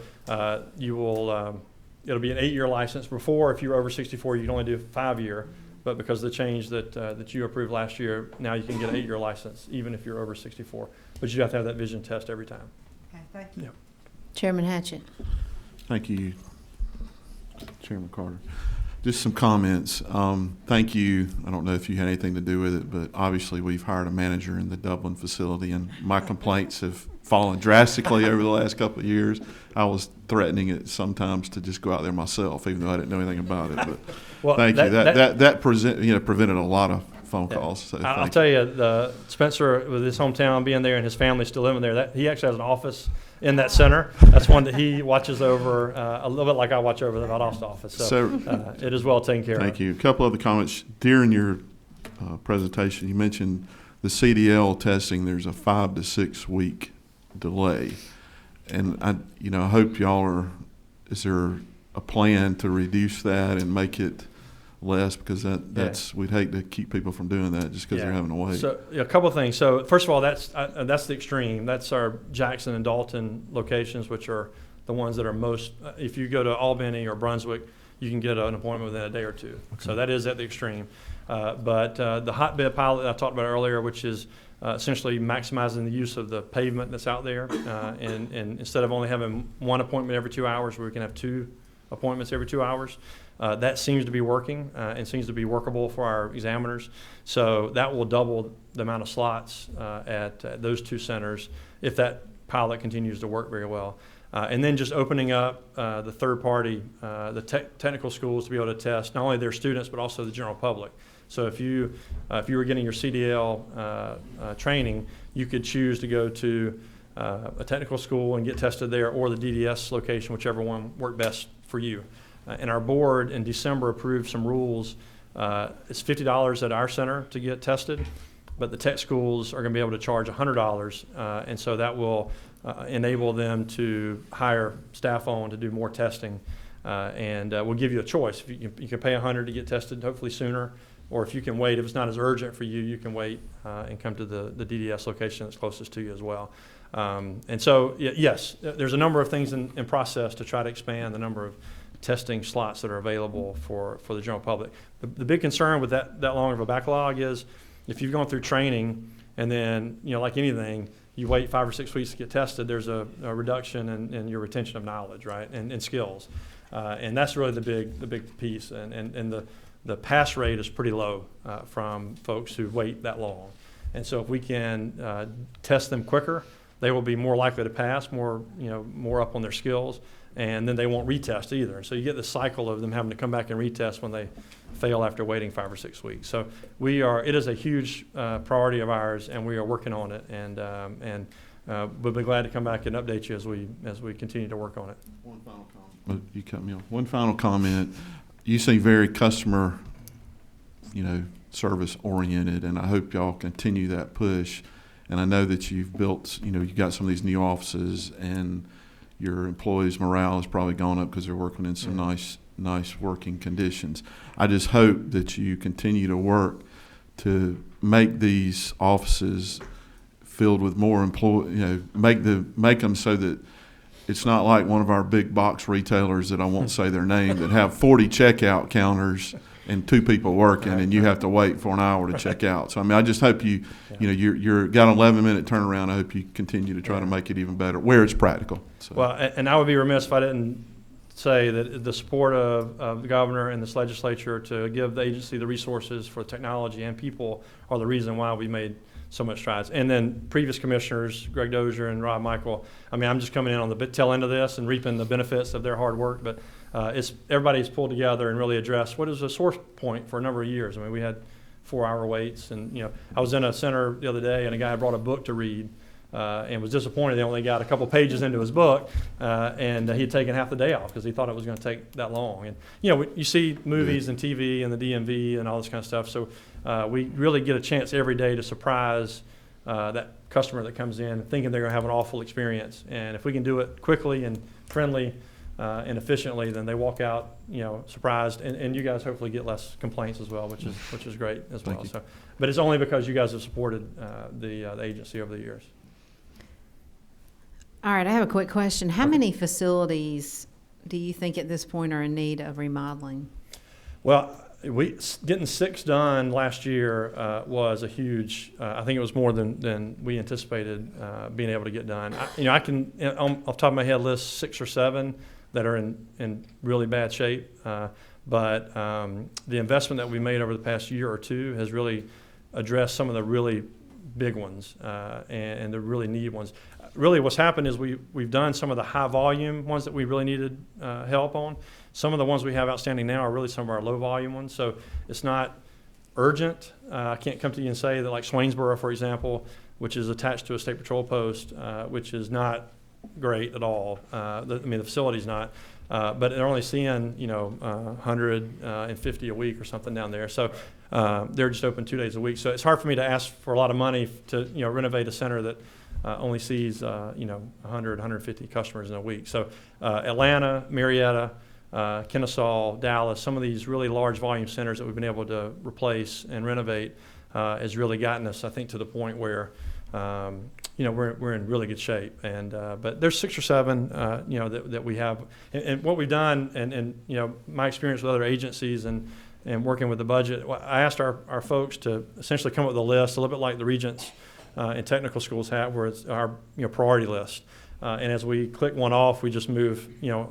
you will, it'll be an 8-year license. Before, if you were over 64, you can only do a 5-year. But because of the change that you approved last year, now you can get an 8-year license, even if you're over 64. But you have to have that vision test every time. Okay, thank you. Yep. Chairman Hatchett. Thank you, Chairman Carter. Just some comments. Thank you. I don't know if you had anything to do with it, but obviously we've hired a manager in the Dublin facility, and my complaints have fallen drastically over the last couple of years. I was threatening it sometimes to just go out there myself, even though I didn't know anything about it. But Well, thank you. That prevented a lot of phone calls. So I'll tell you, Spencer, with his hometown being there and his family still living there, he actually has an office in that center. That's one that he watches over a little bit like I watch over the Valdosta office. So it is well taken care of. Thank you. A couple other comments. During your presentation, you mentioned the CDL testing. There's a 5 to 6 week delay. And I hope is there a plan to reduce that and make it less, because we'd hate to keep people from doing that just because they're having to wait. So a couple of things. So first of all, that's the extreme. That's our Jackson and Dalton locations, which are the ones that are most. If you go to Albany or Brunswick, you can get an appointment within a day or two. Okay. So that is at the extreme. But the hotbed pilot that I talked about earlier, which is essentially maximizing the use of the pavement that's out there, and instead of only having one appointment every 2 hours, we can have 2 appointments every 2 hours. That seems to be working and seems to be workable for our examiners. So that will double the amount of slots at those 2 centers if that pilot continues to work very well. And then just opening up the third party, the technical schools to be able to test not only their students but also the general public. So if you were getting your CDL training, you could choose to go to a technical school and get tested there, or the DDS location, whichever one worked best for you. And our board in December approved some rules It's $50 at our center to get tested, but the tech schools are going to be able to charge $100, and so that will enable them to hire staff on to do more testing, and we'll give you a choice. If you can pay $100 to get tested, hopefully sooner, or if you can wait, if it's not as urgent for you, you can wait and come to the DDS location that's closest to you as well. And so, yes, there's a number of things in process to try to expand the number of testing slots that are available for the general public. The big concern with that long of a backlog is if you've gone through training and then, like anything, you wait 5 or 6 weeks to get tested, there's a reduction in your retention of knowledge, right, and skills. And that's really the big piece. And the pass rate is pretty low from folks who wait that long. And so if we can test them quicker, they will be more likely to pass, more up on their skills, and then they won't retest either. So you get the cycle of them having to come back and retest when they fail after waiting 5 or 6 weeks. So it is a huge priority of ours, and we are working on it, and we'll be glad to come back and update you as we continue to work on it. One final comment. You cut me off. One final comment. You seem very customer, service oriented, and I hope y'all continue that push. And I know that you've built, you've got some of these new offices, and your employees' morale has probably gone up because they're working in some nice working conditions. I just hope that you continue to work to make these offices filled with more make them so that it's not like one of our big box retailers that I won't say their name that have 40 checkout counters and 2 people working, and you have to wait for an hour to check out. So I just hope you're got an 11-minute turnaround. I hope you continue to try to make it even better where it's practical. So. Well, and I would be remiss if I didn't say that the support of the governor and this legislature to give the agency the resources for technology and people are the reason why we made so much strides. And then previous commissioners, Greg Dozier and Rob Michael, I'm just coming in on the tail end of this and reaping the benefits of their hard work, but everybody's pulled together and really addressed what is a sore point for a number of years. We had 4-hour waits, and I was in a center the other day and a guy brought a book to read and was disappointed they only got a couple pages into his book, and he had taken half the day off because he thought it was going to take that long. And you see movies and TV and the DMV and all this kind of stuff, so we really get a chance every day to surprise that customer that comes in thinking they're going to have an awful experience. And if we can do it quickly and friendly and efficiently, then they walk out, surprised, and you guys hopefully get less complaints as well, which is great as well. So, but it's only because you guys have supported the agency over the years. All right, I have a quick question. How many facilities do you think at this point are in need of remodeling? Well, getting 6 done last year was a huge. I think it was more than we anticipated being able to get done. I can off the top of my head list 6 or 7 that are in really bad shape. But the investment that we made over the past year or 2 has really addressed some of the really big ones and the really needed ones. Really what's happened is we've done some of the high volume ones that we really needed help on. Some of the ones we have outstanding now are really some of our low volume ones. So it's not urgent. I can't come to you and say that like Swainsboro, for example, which is attached to a state patrol post, which is not great at all. The facility's not, but they're only seeing 150 a week or something down there. So they're just open 2 days a week. So it's hard for me to ask for a lot of money to renovate a center that only sees 100, 150 customers in a week. So Atlanta, Marietta, Kennesaw, Dallas, some of these really large volume centers that we've been able to replace and renovate has really gotten us, I think, to the point where we're in really good shape. And but there's 6 or 7 that we have, and what we've done, and my experience with other agencies and working with the budget, I asked our folks to essentially come up with a list, a little bit like the regents and technical schools have, where it's our priority list. And as we click one off, we just move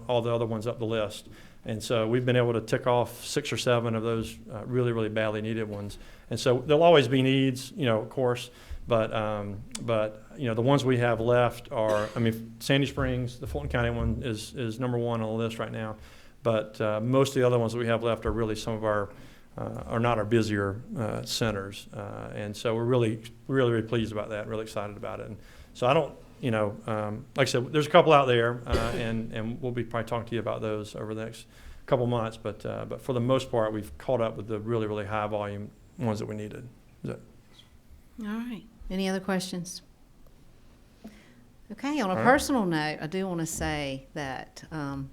all the other ones up the list. And so we've been able to tick off 6 or 7 of those really, really badly needed ones. And so there'll always be needs, of course, but the ones we have left are, Sandy Springs, the Fulton County one is number 1 on the list right now. But most of the other ones that we have left are really some of our are not our busier centers, and so we're really, really, really pleased about that. Really excited about it. And so I don't, like I said, there's a couple out there, and we'll be probably talking to you about those over the next couple months, but for the most part, we've caught up with the really, really high volume ones that we needed. All right. Any other questions? Okay, on a All right. personal note, I do want to say that I'm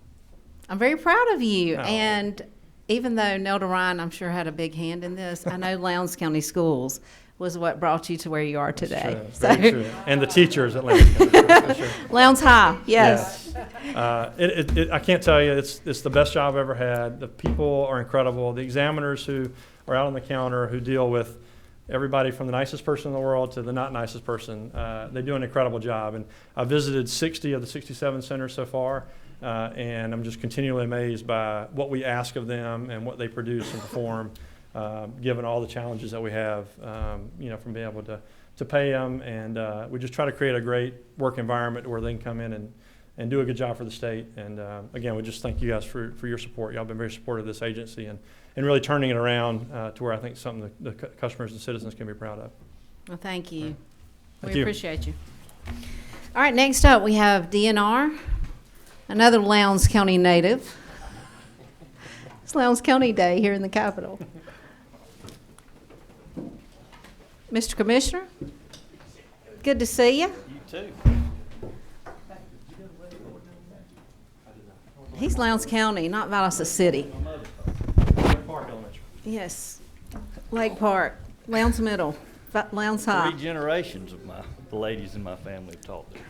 very proud of you. Oh. And even though Nelda Ryan, I'm sure, had a big hand in this, I know Lowndes County Schools was what brought you to where you are today. That's true. Very true. And the teachers at Lowndes County, for sure. Lowndes High, yes. I can't tell you, it's the best job I've ever had. The people are incredible. The examiners who are out on the counter who deal with everybody from the nicest person in the world to the not nicest person, they do an incredible job. And I've visited 60 of the 67 centers so far, and I'm just continually amazed by what we ask of them and what they produce and perform, given all the challenges that we have, from being able to pay them. And we just try to create a great work environment where they can come in and do a good job for the state. And again, we just thank you guys for your support. Y'all been very supportive of this agency and really turning it around to where I think it's something the customers and citizens can be proud of. Well, thank you. Thank We you. appreciate you. All right, next up, we have DNR, another Lowndes County native. It's Lowndes County Day here in the Capitol. Mr. Commissioner, good to see you. You too. He's Lowndes County, not Valdosta City. Park Elementary. Yes, Lake Park, Lowndes Middle, Lowndes High. 3 generations of the ladies in my family have taught there.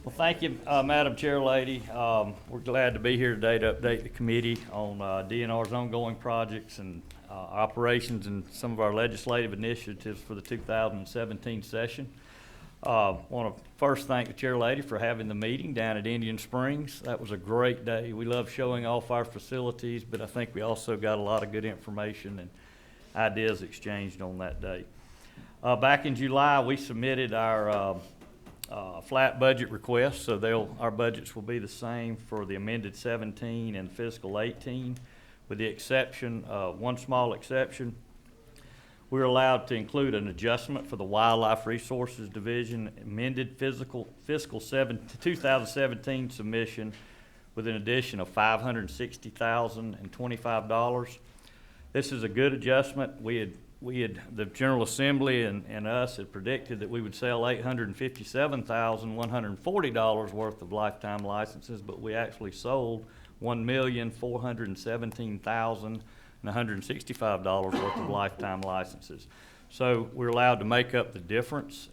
Well, thank you, Madam Chair Lady. We're glad to be here today to update the committee on DNR's ongoing projects and operations and some of our legislative initiatives for the 2017 session. Want to first thank the Chair Lady for having the meeting down at Indian Springs. That was a great day. We love showing off our facilities, but I think we also got a lot of good information and ideas exchanged on that day. Back in July, we submitted our flat budget request, so our budgets will be the same for the amended 17 and fiscal 18, with the exception of one small exception. We're allowed to include an adjustment for the Wildlife Resources Division amended fiscal 2017 submission with an addition of $560,025. This is a good adjustment. We had the General Assembly and us had predicted that we would sell $857,140 worth of lifetime licenses, but we actually sold $1,417,165 worth of lifetime licenses. So we're allowed to make up the difference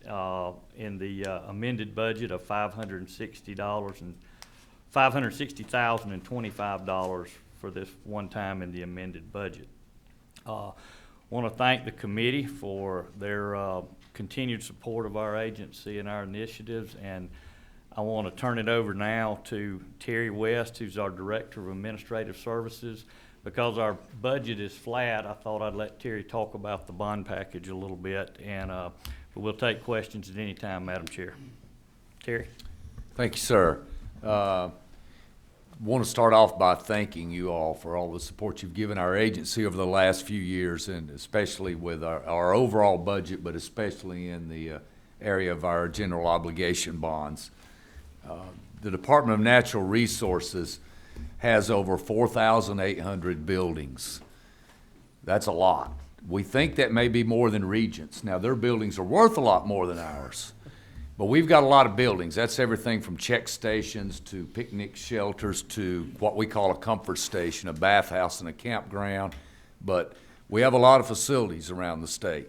in the amended budget of $560,025 for this one time in the amended budget. Want to thank the committee for their continued support of our agency and our initiatives, and I want to turn it over now to Terry West, who's our Director of Administrative Services. Because our budget is flat, I thought I'd let Terry talk about the bond package a little bit, and but we'll take questions at any time, Madam Chair. Terry? Thank you, sir. Want to start off by thanking you all for all the support you've given our agency over the last few years, and especially with our overall budget, but especially in the area of our general obligation bonds. The Department of Natural Resources has over 4,800 buildings. That's a lot. We think that may be more than Regents. Now, their buildings are worth a lot more than ours. But we've got a lot of buildings. That's everything from check stations to picnic shelters to what we call a comfort station, a bathhouse and a campground. But we have a lot of facilities around the state.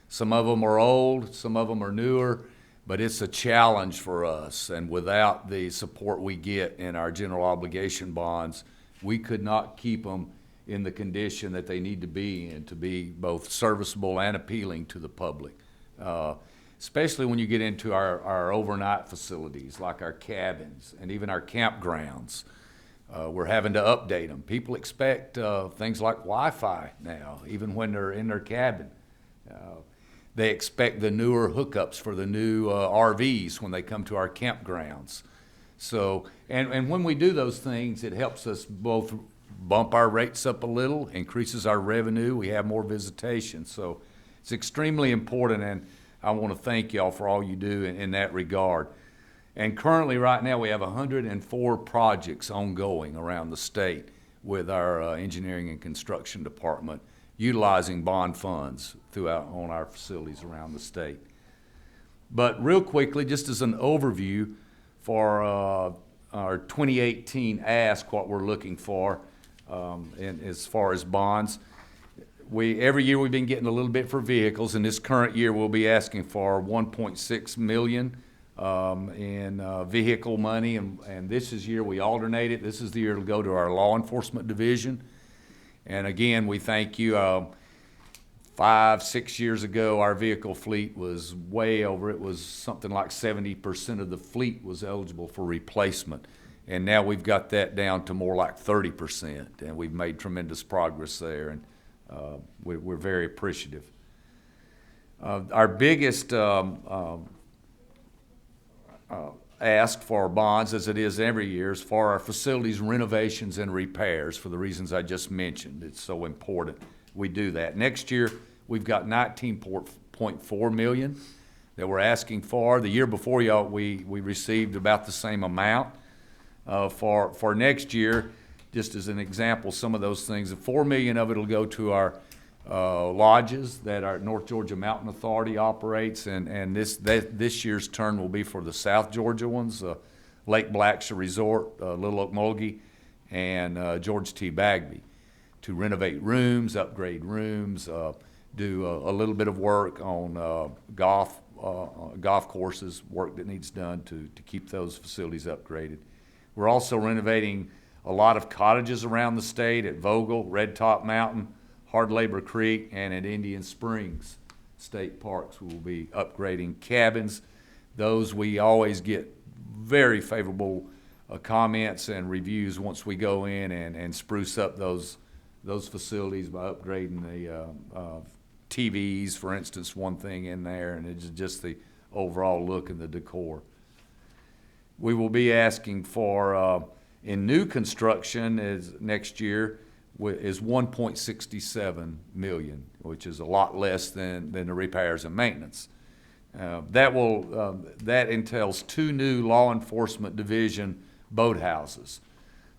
Some of them are old, some of them are newer, but it's a challenge for us. And without the support we get in our general obligation bonds, we could not keep them in the condition that they need to be in to be both serviceable and appealing to the public. Especially when you get into our overnight facilities, like our cabins and even our campgrounds. We're having to update them. People expect things like Wi-Fi now, even when they're in their cabin. They expect the newer hookups for the new RVs when they come to our campgrounds. So, and when we do those things, it helps us both bump our rates up a little, increases our revenue, we have more visitation. So it's extremely important, and I want to thank y'all for all you do in that regard. And currently right now we have 104 projects ongoing around the state. with our engineering and construction department, utilizing bond funds throughout on our facilities around the state. But real quickly, just as an overview for our 2018 ask, what we're looking for and as far as bonds. Every year we've been getting a little bit for vehicles, and this current year we'll be asking for 1.6 million in vehicle money, and this is year we alternate it. This is the year it'll go to our law enforcement division. And again, we thank you. 5-6 years ago, our vehicle fleet was way over. It was something like 70% of the fleet was eligible for replacement. And now we've got that down to more like 30%, and we've made tremendous progress there, and we're very appreciative. Our biggest ask for bonds, as it is every year, is for our facilities renovations and repairs for the reasons I just mentioned. It's so important we do that. Next year, we've got 19.4 million that we're asking for. The year before, y'all, we received about the same amount. For next year, just as an example, some of those things, 4 million of it will go to our lodges that our North Georgia Mountain Authority operates, and this year's turn will be for the South Georgia ones, Lake Blacksha Resort, Little Oak Mulgee, and George T. Bagby, to renovate rooms, upgrade rooms, do a little bit of work on golf courses, work that needs done to keep those facilities upgraded. We're also renovating a lot of cottages around the state at Vogel, Red Top Mountain, Hard Labor Creek, and at Indian Springs State Parks. We will be upgrading cabins. Those we always get very favorable comments and reviews once we go in and spruce up those facilities by upgrading the TVs, for instance, one thing in there, and it's just the overall look and the decor. We will be asking for, in new construction is next year, is 1.67 million, which is a lot less than the repairs and maintenance. That entails 2 new law enforcement division boathouses,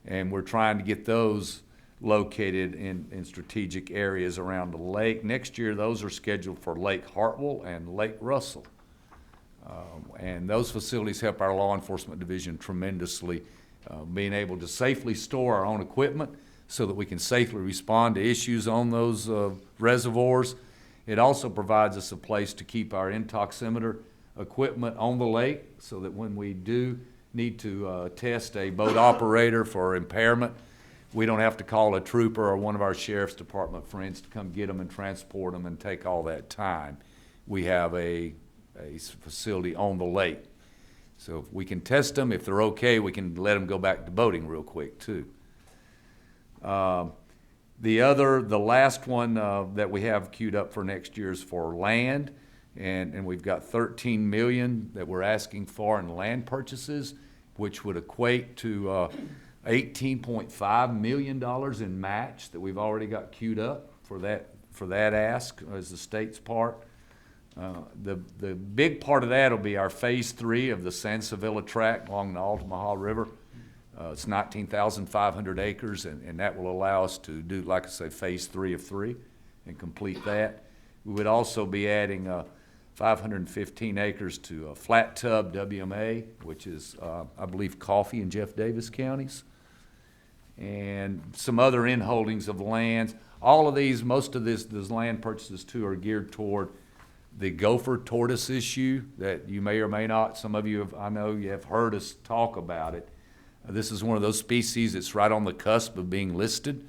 and we're trying to get those located in strategic areas around the lake. Next year, those are scheduled for Lake Hartwell and Lake Russell. And those facilities help our law enforcement division tremendously, being able to safely store our own equipment so that we can safely respond to issues on those reservoirs. It also provides us a place to keep our intoximeter equipment on the lake so that when we do need to test a boat operator for impairment, we don't have to call a trooper or one of our sheriff's department friends to come get them and transport them and take all that time. We have a facility on the lake. So if we can test them, if they're okay, we can let them go back to boating real quick too. The last one that we have queued up for next year is for land, and we've got 13 million that we're asking for in land purchases, which would equate to $18.5 million in match that we've already got queued up for that ask as the state's part. The big part of that will be our phase 3 of the San Sevilla tract along the Altamaha River. It's 19,500 acres, and that will allow us to do, like I say, phase 3 of 3 and complete that. We would also be adding 515 acres to Flat Tub WMA, which is, I believe, Coffee and Jeff Davis counties, and some other inholdings of lands. All of these, most of these land purchases too, are geared toward the gopher tortoise issue that you may or may not, some of you have, I know you have heard us talk about it. This is one of those species that's right on the cusp of being listed.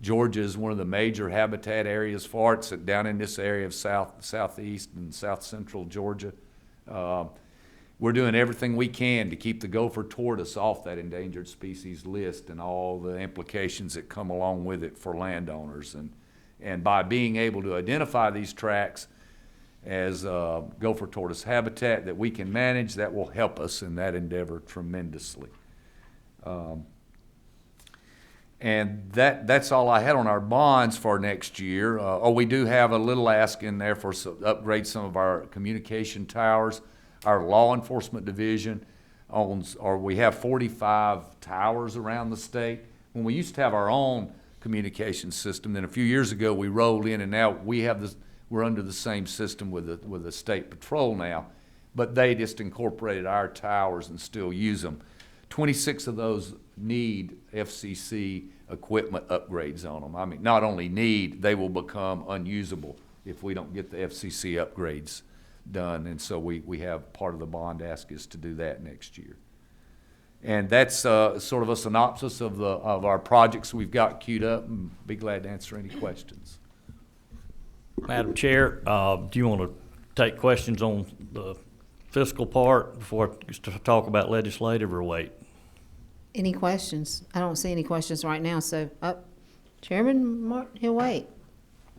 Georgia is one of the major habitat areas for it. It's down in this area of southeast and south central Georgia. We're doing everything we can to keep the gopher tortoise off that endangered species list and all the implications that come along with it for landowners. And by being able to identify these tracts as gopher tortoise habitat that we can manage, that will help us in that endeavor tremendously. And that's all I had on our bonds for next year. We do have a little ask in there for upgrade some of our communication towers. Our law enforcement division owns, or we have 45 towers around the state. When we used to have our own communication system, then a few years ago we rolled in, and now we're under the same system with the state patrol now, but they just incorporated our towers and still use them. 26 of those need FCC equipment upgrades on them. I mean, not only need, they will become unusable if we don't get the FCC upgrades done. And so we have part of the bond ask is to do that next year. And that's sort of a synopsis of our projects we've got queued up, and be glad to answer any questions. Madam Chair, do you want to take questions on the fiscal part before I talk about legislative, or wait? Any questions? I don't see any questions right now, so, Chairman Martin, he'll wait.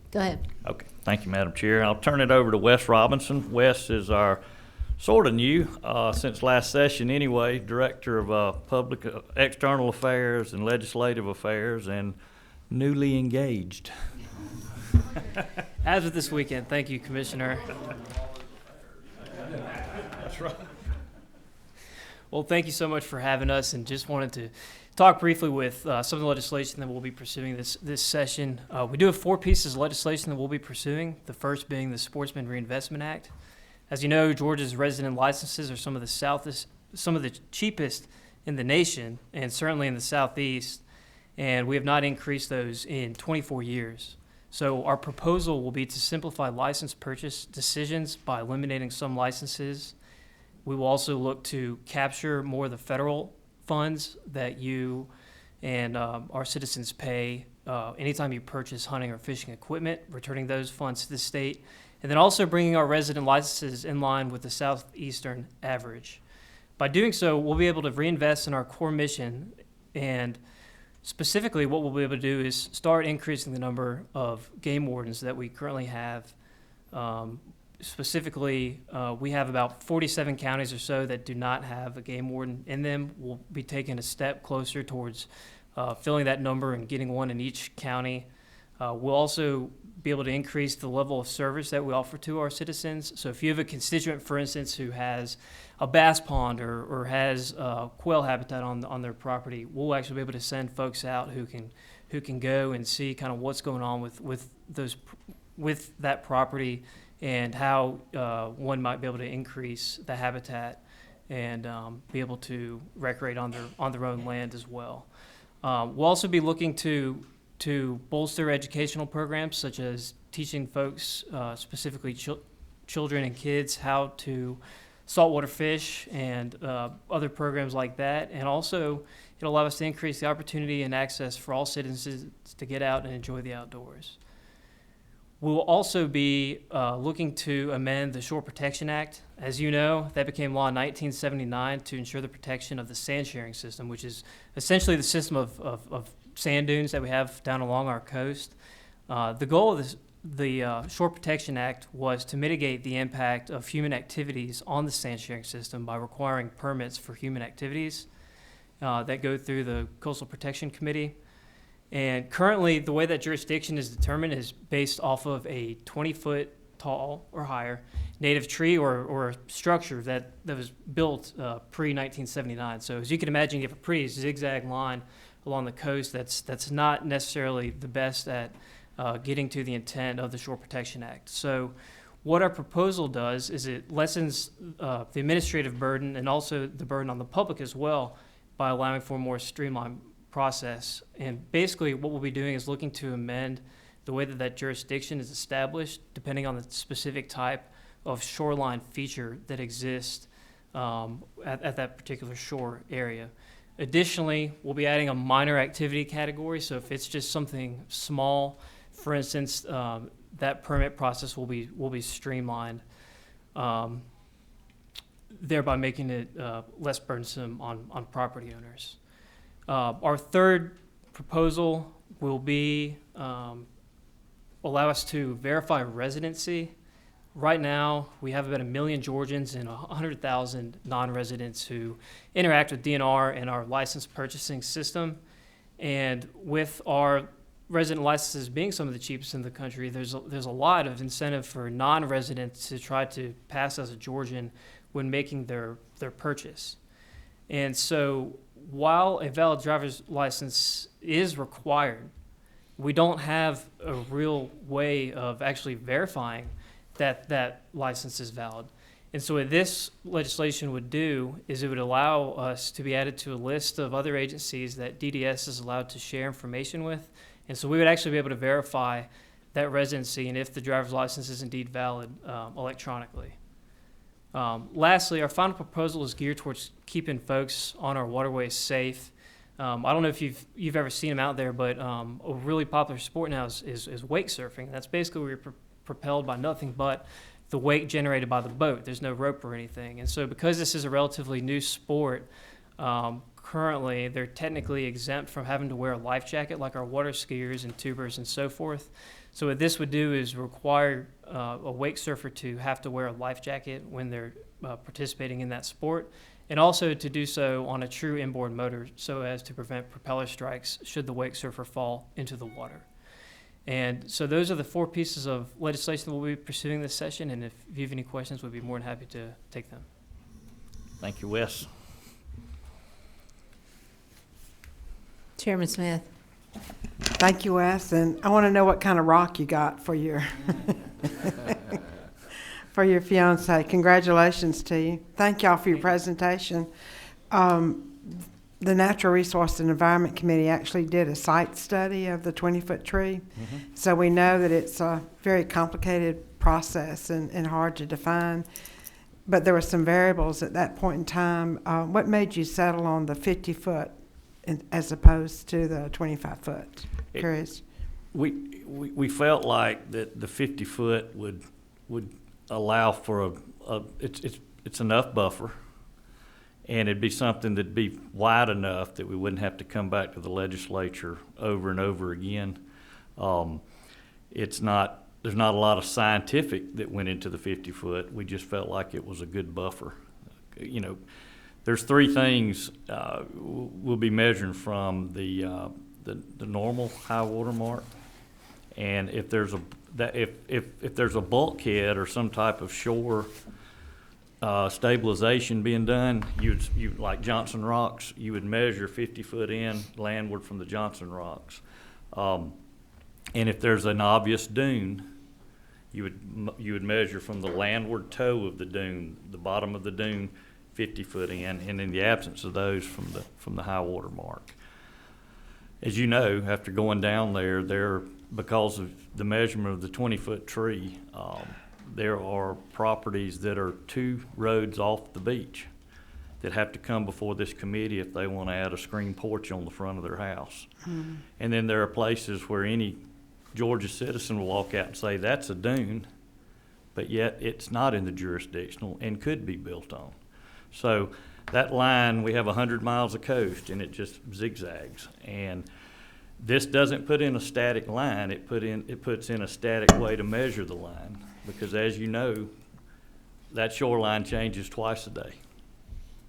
Go ahead. Okay, thank you, Madam Chair. I'll turn it over to Wes Robinson. Wes is our sort of new, since last session anyway, Director of Public External Affairs and Legislative Affairs, and newly engaged. As of this weekend, thank you, Commissioner. That's right. Well, thank you so much for having us, and just wanted to talk briefly with some of the legislation that we'll be pursuing this session. We do have 4 pieces of legislation that we'll be pursuing, the first being the Sportsman Reinvestment Act. As you know, Georgia's resident licenses are some of the cheapest in the nation, and certainly in the Southeast, and we have not increased those in 24 years. So our proposal will be to simplify license purchase decisions by eliminating some licenses. We will also look to capture more of the federal funds that you and our citizens pay anytime you purchase hunting or fishing equipment, returning those funds to the state, and then also bringing our resident licenses in line with the southeastern average. By doing so, we'll be able to reinvest in our core mission, and specifically what we'll be able to do is start increasing the number of game wardens that we currently have. Specifically, we have about 47 counties or so that do not have a game warden in them. We'll be taking a step closer towards filling that number and getting one in each county. We'll also be able to increase the level of service that we offer to our citizens. So if you have a constituent, for instance, who has a bass pond or has quail habitat on their property, we'll actually be able to send folks out who can go and see kind of what's going on with that property, and how one might be able to increase the habitat and be able to recreate on their own land as well. We'll also be looking to bolster educational programs, such as teaching folks, specifically children and kids, how to saltwater fish and other programs like that. And also, it'll allow us to increase the opportunity and access for all citizens to get out and enjoy the outdoors. We'll also be looking to amend the Shore Protection Act. As you know, that became law in 1979 to ensure the protection of the sand sharing system, which is essentially the system of sand dunes that we have down along our coast. The goal of the Shore Protection Act was to mitigate the impact of human activities on the sand sharing system by requiring permits for human activities that go through the Coastal Protection Committee. And currently, the way that jurisdiction is determined is based off of a 20-foot tall or higher native tree or structure that was built pre-1979. So as you can imagine, you have a pretty zigzag line along the coast that's not necessarily the best at getting to the intent of the Shore Protection Act. So what our proposal does is it lessens the administrative burden and also the burden on the public as well by allowing for a more streamlined process. And basically what we'll be doing is looking to amend the way that jurisdiction is established depending on the specific type of shoreline feature that exists at that particular shore area. Additionally, we'll be adding a minor activity category. So if it's just something small, for instance, that permit process will be streamlined, thereby making it less burdensome on property owners. Our third proposal will be allow us to verify residency. Right now, we have about 1 million Georgians and 100,000 non-residents who interact with DNR and our license purchasing system. And with our resident licenses being some of the cheapest in the country, there's a lot of incentive for non-residents to try to pass as a Georgian when making their purchase. And so while a valid driver's license is required. We don't have a real way of actually verifying that that license is valid. And so what this legislation would do is it would allow us to be added to a list of other agencies that DDS is allowed to share information with. And so we would actually be able to verify that residency and if the driver's license is indeed valid electronically. Lastly, our final proposal is geared towards keeping folks on our waterways safe. I don't know if you've ever seen them out there, but a really popular sport now is wake surfing. That's basically where you're propelled by nothing but the wake generated by the boat. There's no rope or anything. And so because this is a relatively new sport, currently they're technically exempt from having to wear a life jacket like our water skiers and tubers and so forth. So what this would do is require a wake surfer to have to wear a life jacket when they're participating in that sport, and also to do so on a true inboard motor so as to prevent propeller strikes should the wake surfer fall into the water. And so those are the 4 pieces of legislation that we'll be pursuing this session, and if you have any questions, we'd be more than happy to take them. Thank you, Wes. Chairman Smith. Thank you, Wes. And I want to know what kind of rock you got for your for your fiance. Congratulations to you. Thank y'all for your presentation. The Natural Resource and Environment Committee actually did a site study of the 20-foot tree. Mm-hmm. So we know that it's a very complicated process and hard to define. But there were some variables at that point in time. What made you settle on the 50-foot as opposed to the 25-foot? Curious. We felt like that the 50-foot would allow for it's enough buffer. And it'd be something that'd be wide enough that we wouldn't have to come back to the legislature over and over again. There's not a lot of scientific that went into the 50-foot. We just felt like it was a good buffer. There's 3 things we'll be measuring from the normal high water mark, and if there's a bulkhead or some type of shore stabilization being done, you like Johnson Rocks, you would measure 50 foot in landward from the Johnson Rocks, and if there's an obvious dune, you would measure from the landward toe of the dune, the bottom of the dune, 50 foot in, and in the absence of those from the high water mark. As you know, after going down there, because of the measurement of the 20-foot tree, there are properties that are 2 roads off the beach that have to come before this committee if they want to add a screen porch on the front of their house. Mm-hmm. And then there are places where any Georgia citizen will walk out and say, that's a dune, but yet it's not in the jurisdictional and could be built on. So that line, we have 100 miles of coast and it just zigzags. And this doesn't put in a static line, it puts in a static way to measure the line. Because as you know, that shoreline changes twice a day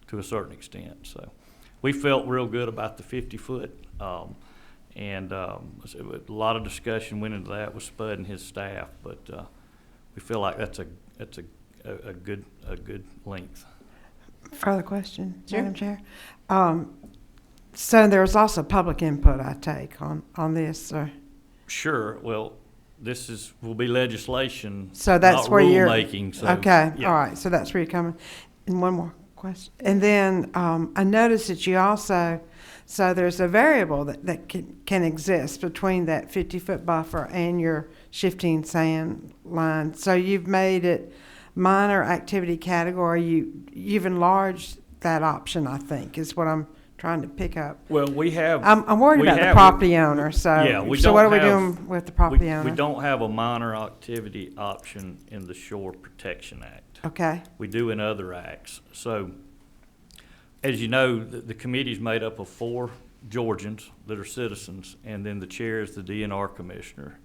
to a certain extent. So we felt real good about the 50-foot, and a lot of discussion went into that with Spud and his staff. But we feel like that's a good length. Further question, Sure. Madam Chair? So there was also public input, I take, on this, or? Sure. Well, will be legislation, So that's not where you're rulemaking. So, okay. yeah. All right. So that's where you're coming. And one more question. And then I noticed that you also, so there's a variable that can exist between that 50-foot buffer and your shifting sand line. So you've made it minor activity category. You've enlarged that option, I think, is what I'm trying to pick up. Well, we have. I'm worried about the property owner. So, yeah, so what are we doing with the property owner? We don't have a minor activity option in the Shore Protection Act. Okay. We do in other acts. So, as you know, the committee's made up of 4 Georgians that are citizens, and then the chair is the DNR commissioner.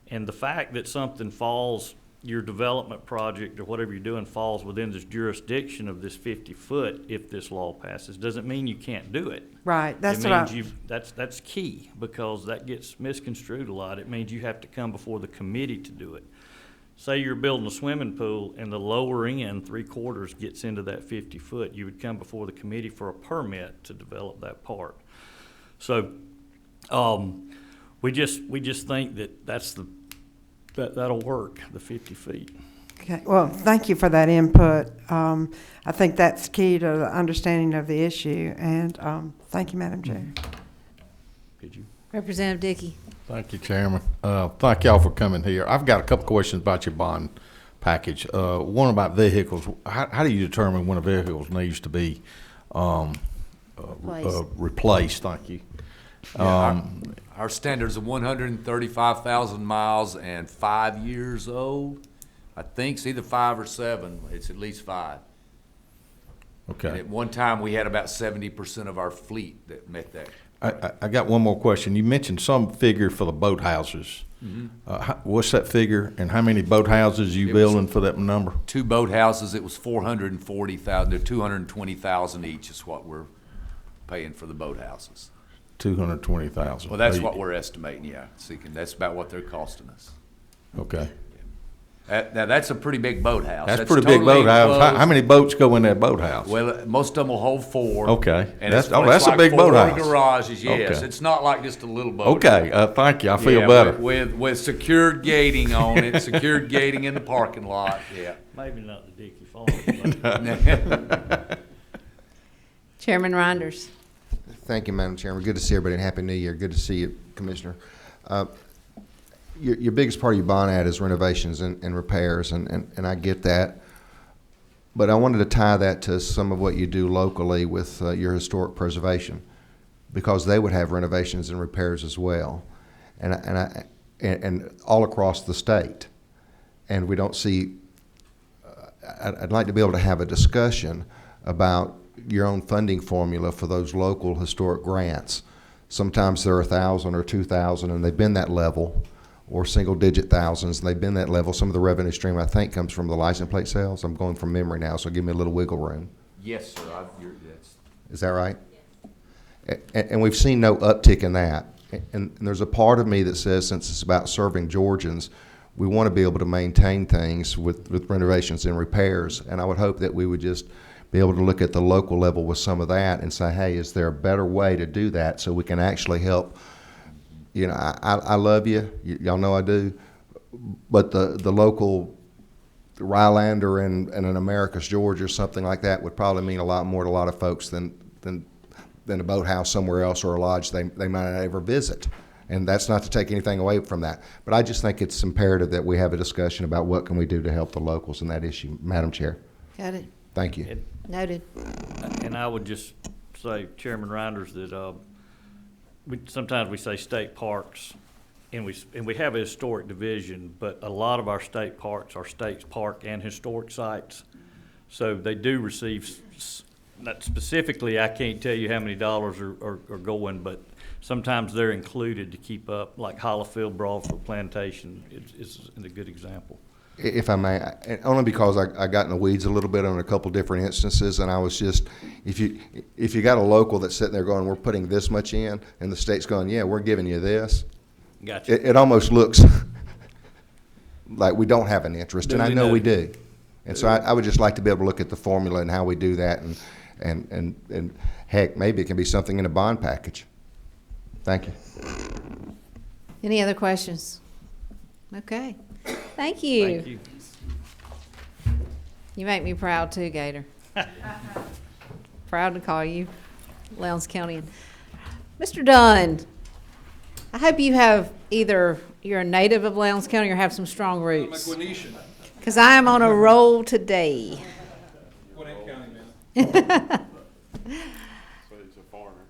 And the fact that something falls, your development project or whatever you're doing falls within this jurisdiction of this 50-foot, if this law passes, doesn't mean you can't do it. Right. That's it means that's key, because that gets misconstrued a lot. It means you have to come before the committee to do it. Say you're building a swimming pool and the lower end 3/4 gets into that 50-foot, you would come before the committee for a permit to develop that part. So We just think that that'll work, the 50 feet. Okay, well, thank you for that input. I think that's key to the understanding of the issue, and thank you, Madam Chair. Did you? Representative Dickey. Thank you, Chairman. Thank y'all for coming here. I've got a couple questions about your bond package. One about vehicles. How do you determine when a vehicle needs to be replaced? Thank you. Our standards are 135,000 miles and 5 years old. I think it's either 5 or 7. It's at least 5. Okay. And at one time, we had about 70% of our fleet that met that. I got one more question. You mentioned some figure for the boathouses. What's that figure, and how many boathouses you building for that number? 2 boathouses, it was 440,000 to 220,000 each is what we're paying for the boathouses. 220,000. Well, that's what we're estimating, yeah. That's about what they're costing us. Okay. Now, that's a pretty big boathouse. That's pretty big totally boathouse. enclosed. How many boats go in that boathouse? Well, most of them will hold 4. Okay. And That's it's a like big 4 boathouse. garages, yes. Okay. It's not like just a little boat. Okay. Thank you. I feel Yeah, better. With secured gating on it, secured gating in the parking lot, yeah. Maybe not the Dickey Farm. Chairman Reinders. Thank you, Madam Chairman. Good to see everybody, and Happy New Year. Good to see you, Commissioner. Your biggest part of your bond ad is renovations and repairs, and I get that. But I wanted to tie that to some of what you do locally with your historic preservation, because they would have renovations and repairs as well, and all across the state. And we don't see. I'd like to be able to have a discussion about your own funding formula for those local historic grants. Sometimes they're 1,000 or 2,000, and they've been that level, or single-digit thousands, and they've been that level. Some of the revenue stream, I think, comes from the license plate sales. I'm going from memory now, so give me a little wiggle room. Yes, sir. Is that right? And we've seen no uptick in that. And there's a part of me that says, since it's about serving Georgians, we want to be able to maintain things with renovations and repairs. And I would hope that we would just be able to look at the local level with some of that and say, hey, is there a better way to do that so we can actually help? You know, I love you. Y'all know I do. But the local Rylander and an Americus Georgia or something like that would probably mean a lot more to a lot of folks than a boathouse somewhere else or a lodge they might not ever visit. And that's not to take anything away from that. But I just think it's imperative that we have a discussion about what can we do to help the locals in that issue. Madam Chair. Got it. Thank you. Noted. And I would just say, Chairman Reinders, that sometimes we say state parks, and we have a historic division, but a lot of our state parks are state park and historic sites. So they do receive, not specifically, I can't tell you how many dollars are going, but sometimes they're included to keep up, like Hollifield Broadfield Plantation is a good example. If I may, and only because I got in the weeds a little bit on a couple different instances, and I was just, if you got a local that's sitting there going, we're putting this much in, and the state's going, yeah, we're giving you this. Gotcha. It almost looks like we don't have an interest, and I know we do. And so I would just like to be able to look at the formula and how we do that, and heck, maybe it can be something in a bond package. Thank you. Any other questions? Okay. Thank you. Thank you. You make me proud too, Gator. Proud to call you Lowndes County. Mr. Dunn, I hope you have either you're a native of Lowndes County or have some strong roots. I'm a Guanetian. Because I am on a roll today. Gwinnett County, man. So he's a foreigner.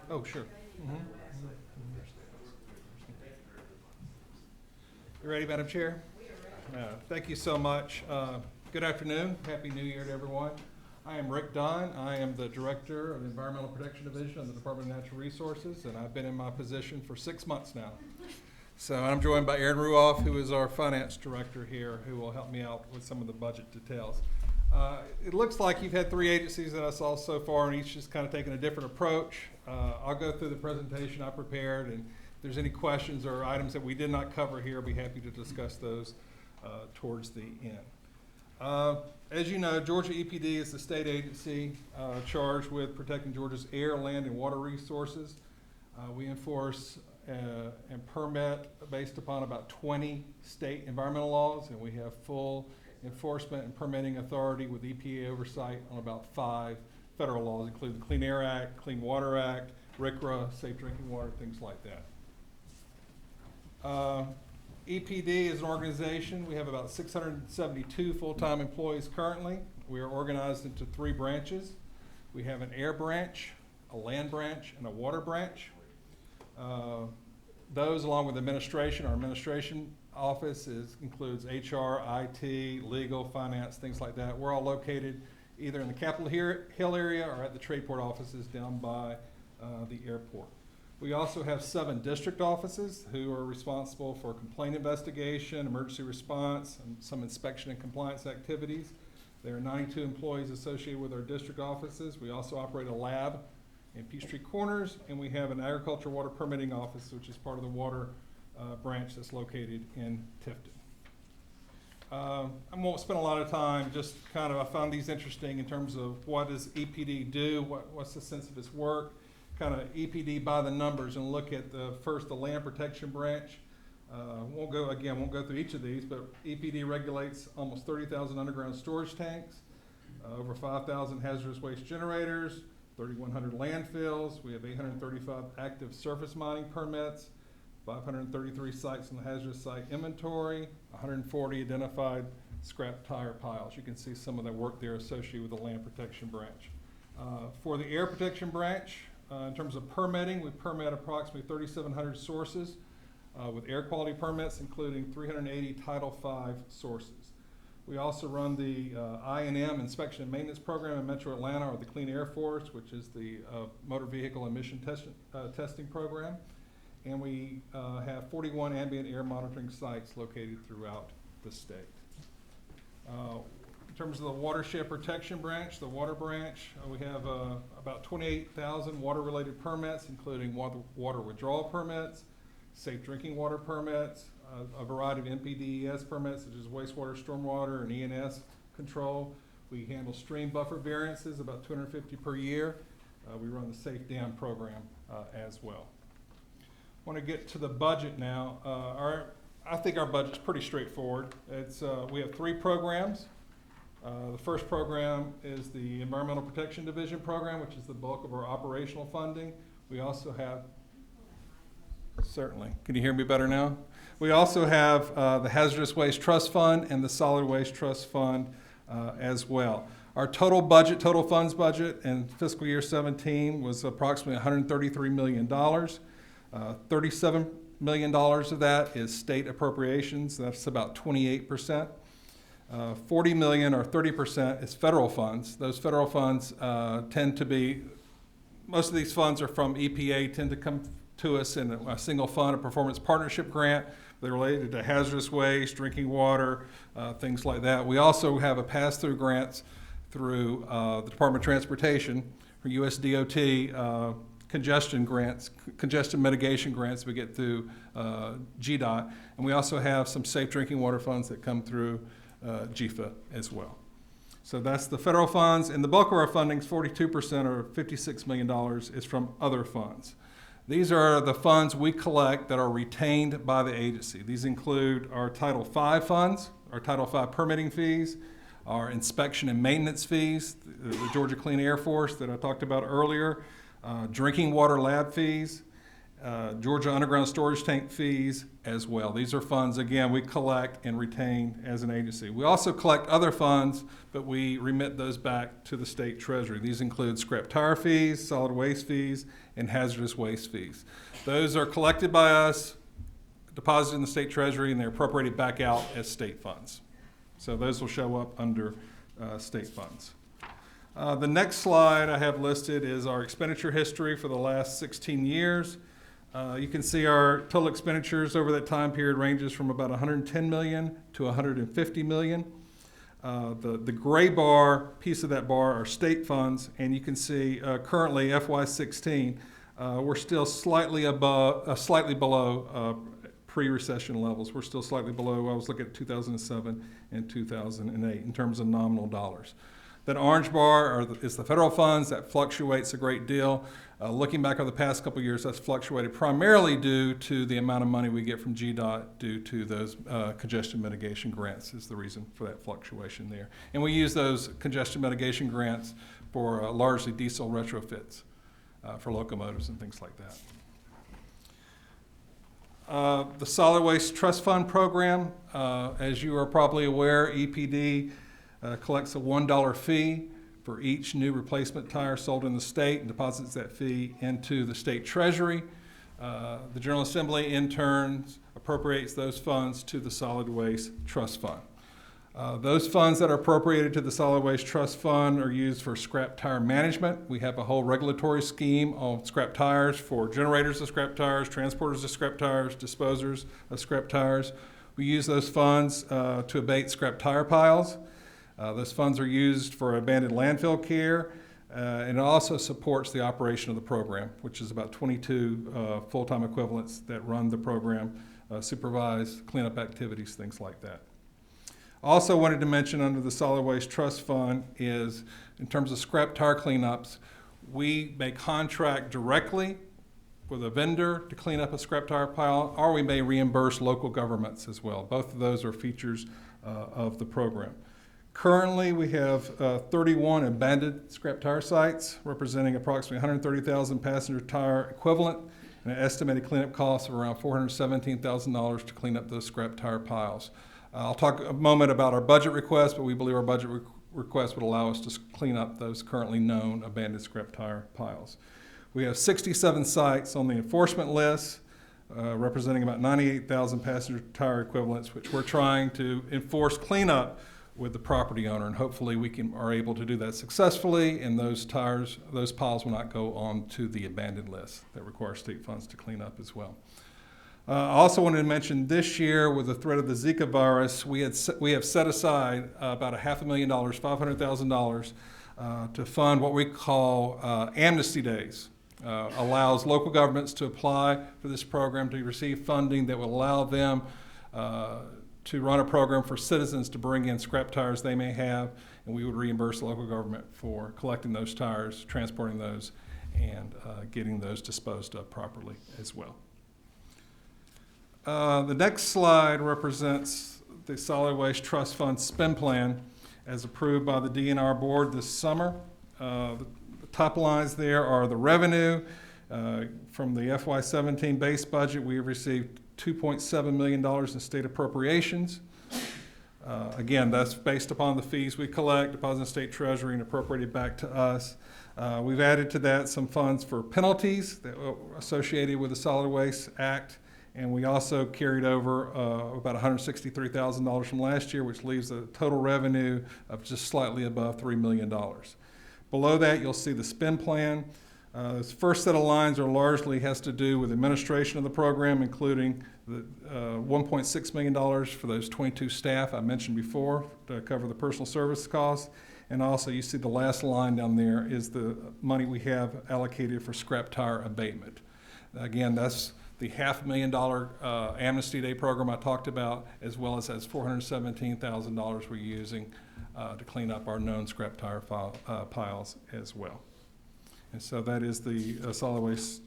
Oh, sure. You ready, Madam Chair? Thank you so much. Good afternoon. Happy New Year to everyone. I am Rick Dunn. I am the Director of the Environmental Protection Division of the Department of Natural Resources, and I've been in my position for 6 months now. So I'm joined by Aaron Ruoff, who is our Finance Director here, who will help me out with some of the budget details. It looks like you've had 3 agencies that I saw so far, and each is kind of taking a different approach. I'll go through the presentation I prepared, and if there's any questions or items that we did not cover here, I'll be happy to discuss those towards the end. As you know, Georgia EPD is the state agency charged with protecting Georgia's air, land, and water resources. We enforce and permit based upon about 20 state environmental laws, and we have full enforcement and permitting authority with EPA oversight on about 5 federal laws, including the Clean Air Act, Clean Water Act, RCRA, Safe Drinking Water, things like that. EPD is an organization. We have about 672 full-time employees currently. We are organized into 3 branches. We have an air branch, a land branch, and a water branch. Those, along with administration, our administration office includes HR, IT, legal, finance, things like that. We're all located either in the Capitol Hill area or at the Tradeport offices down by the airport. We also have 7 district offices who are responsible for complaint investigation, emergency response, and some inspection and compliance activities. There are 92 employees associated with our district offices. We also operate a lab in Peachtree Corners, and we have an agriculture water permitting office, which is part of the water branch that's located in Tifton. I won't spend a lot of time, just kind of, I found these interesting in terms of what does EPD do, what's the sense of its work, kind of EPD by the numbers, and look at the land protection branch. Won't go through each of these, but EPD regulates almost 30,000 underground storage tanks, over 5,000 hazardous waste generators, 3,100 landfills. We have 835 active surface mining permits, 533 sites in the hazardous site inventory, 140 identified scrap tire piles. You can see some of that work there associated with the land protection branch. For the air protection branch, in terms of permitting, we permit approximately 3,700 sources with air quality permits, including 380 Title V sources. We also run the I&M Inspection and Maintenance Program in Metro Atlanta, or the Clean Air Force, which is the motor vehicle emission testing program. And we have 41 ambient air monitoring sites located throughout the state. In terms of the watershed protection branch, the water branch, we have about 28,000 water-related permits, including water withdrawal permits, safe drinking water permits, a variety of NPDES permits, such as wastewater, stormwater, and ENS control. We handle stream buffer variances, about 250 per year. We run the Safe Dam program as well. I want to get to the budget now. I think our budget's pretty straightforward. We have 3 programs. The first program is the Environmental Protection Division program, which is the bulk of our operational funding. We also have, certainly, can you hear me better now? We also have the Hazardous Waste Trust Fund and the Solid Waste Trust Fund as well. Our total funds budget in fiscal year 17 was approximately $133 million. $37 million of that is state appropriations. That's about 28%. $40 million, or 30%, is federal funds. Those federal funds tend to be, most of these funds are from EPA, tend to come to us in a single fund, a performance partnership grant. They're related to hazardous waste, drinking water, things like that. We also have a pass-through grants through the Department of Transportation, for US DOT, congestion mitigation grants we get through GDOT. And we also have some safe drinking water funds that come through GFA as well. So that's the federal funds, and the bulk of our funding, 42% or $56 million, is from other funds. These are the funds we collect that are retained by the agency. These include our Title V funds, our Title V permitting fees, our inspection and maintenance fees, the Georgia Clean Air Force that I talked about earlier, drinking water lab fees, Georgia underground storage tank fees as well. These are funds, again, we collect and retain as an agency. We also collect other funds, but we remit those back to the state treasury. These include scrap tire fees, solid waste fees, and hazardous waste fees. Those are collected by us, deposited in the state treasury and they're appropriated back out as state funds. So those will show up under state funds. The next slide I have listed is our expenditure history for the last 16 years. You can see our total expenditures over that time period ranges from about 110 million to 150 million. The gray bar, piece of that bar, are state funds, and you can see currently FY16, we're still slightly below pre-recession levels. We're still slightly below. I was looking at 2007 and 2008 in terms of nominal dollars. That orange bar is the federal funds. That fluctuates a great deal. Looking back over the past couple of years, that's fluctuated primarily due to the amount of money we get from GDOT due to those congestion mitigation grants is the reason for that fluctuation there. And we use those congestion mitigation grants for largely diesel retrofits for locomotives and things like that. The Solid Waste Trust Fund program, as you are probably aware, EPD collects a $1 fee for each new replacement tire sold in the state and deposits that fee into the state treasury. The General Assembly in turn appropriates those funds to the Solid Waste Trust Fund. Those funds that are appropriated to the Solid Waste Trust Fund are used for scrap tire management. We have a whole regulatory scheme on scrap tires for generators of scrap tires, transporters of scrap tires, disposers of scrap tires. We use those funds to abate scrap tire piles. Those funds are used for abandoned landfill care, and it also supports the operation of the program, which is about 22 full-time equivalents that run the program, supervise cleanup activities, things like that. Also wanted to mention under the Solid Waste Trust Fund is, in terms of scrap tire cleanups, we may contract directly with a vendor to clean up a scrap tire pile, or we may reimburse local governments as well. Both of those are features of the program. Currently, we have 31 abandoned scrap tire sites representing approximately 130,000 passenger tire equivalent and an estimated cleanup cost of around $417,000 to clean up those scrap tire piles. I'll talk a moment about our budget request, but we believe our budget request would allow us to clean up those currently known abandoned scrap tire piles. We have 67 sites on the enforcement list, representing about 98,000 passenger tire equivalents, which we're trying to enforce cleanup with the property owner, and hopefully we are able to do that successfully, and those piles will not go on to the abandoned list that requires state funds to clean up as well. I also wanted to mention this year, with the threat of the Zika virus, we have set aside about $500,000, $500,000 to fund what we call amnesty days. Allows local governments to apply for this program to receive funding that will allow them to run a program for citizens to bring in scrap tires they may have, and we would reimburse the local government for collecting those tires, transporting those, and getting those disposed of properly as well. The next slide represents the Solid Waste Trust Fund spend plan as approved by the DNR board this summer. The top lines there are the revenue. From the FY17 base budget, we have received $2.7 million in state appropriations. Again, that's based upon the fees we collect, deposit in state treasury, and appropriated back to us. We've added to that some funds for penalties that were associated with the Solid Waste Act, and we also carried over about $163,000 from last year, which leaves a total revenue of just slightly above $3 million. Below that, you'll see the spend plan. This first set of lines largely has to do with administration of the program, including the $1.6 million for those 22 staff I mentioned before to cover the personal service costs. And also you see the last line down there is the money we have allocated for scrap tire abatement. Again, that's the $500,000 Amnesty Day program I talked about, as well as $417,000 we're using to clean up our known scrap tire piles as well. And so that is the Solid Waste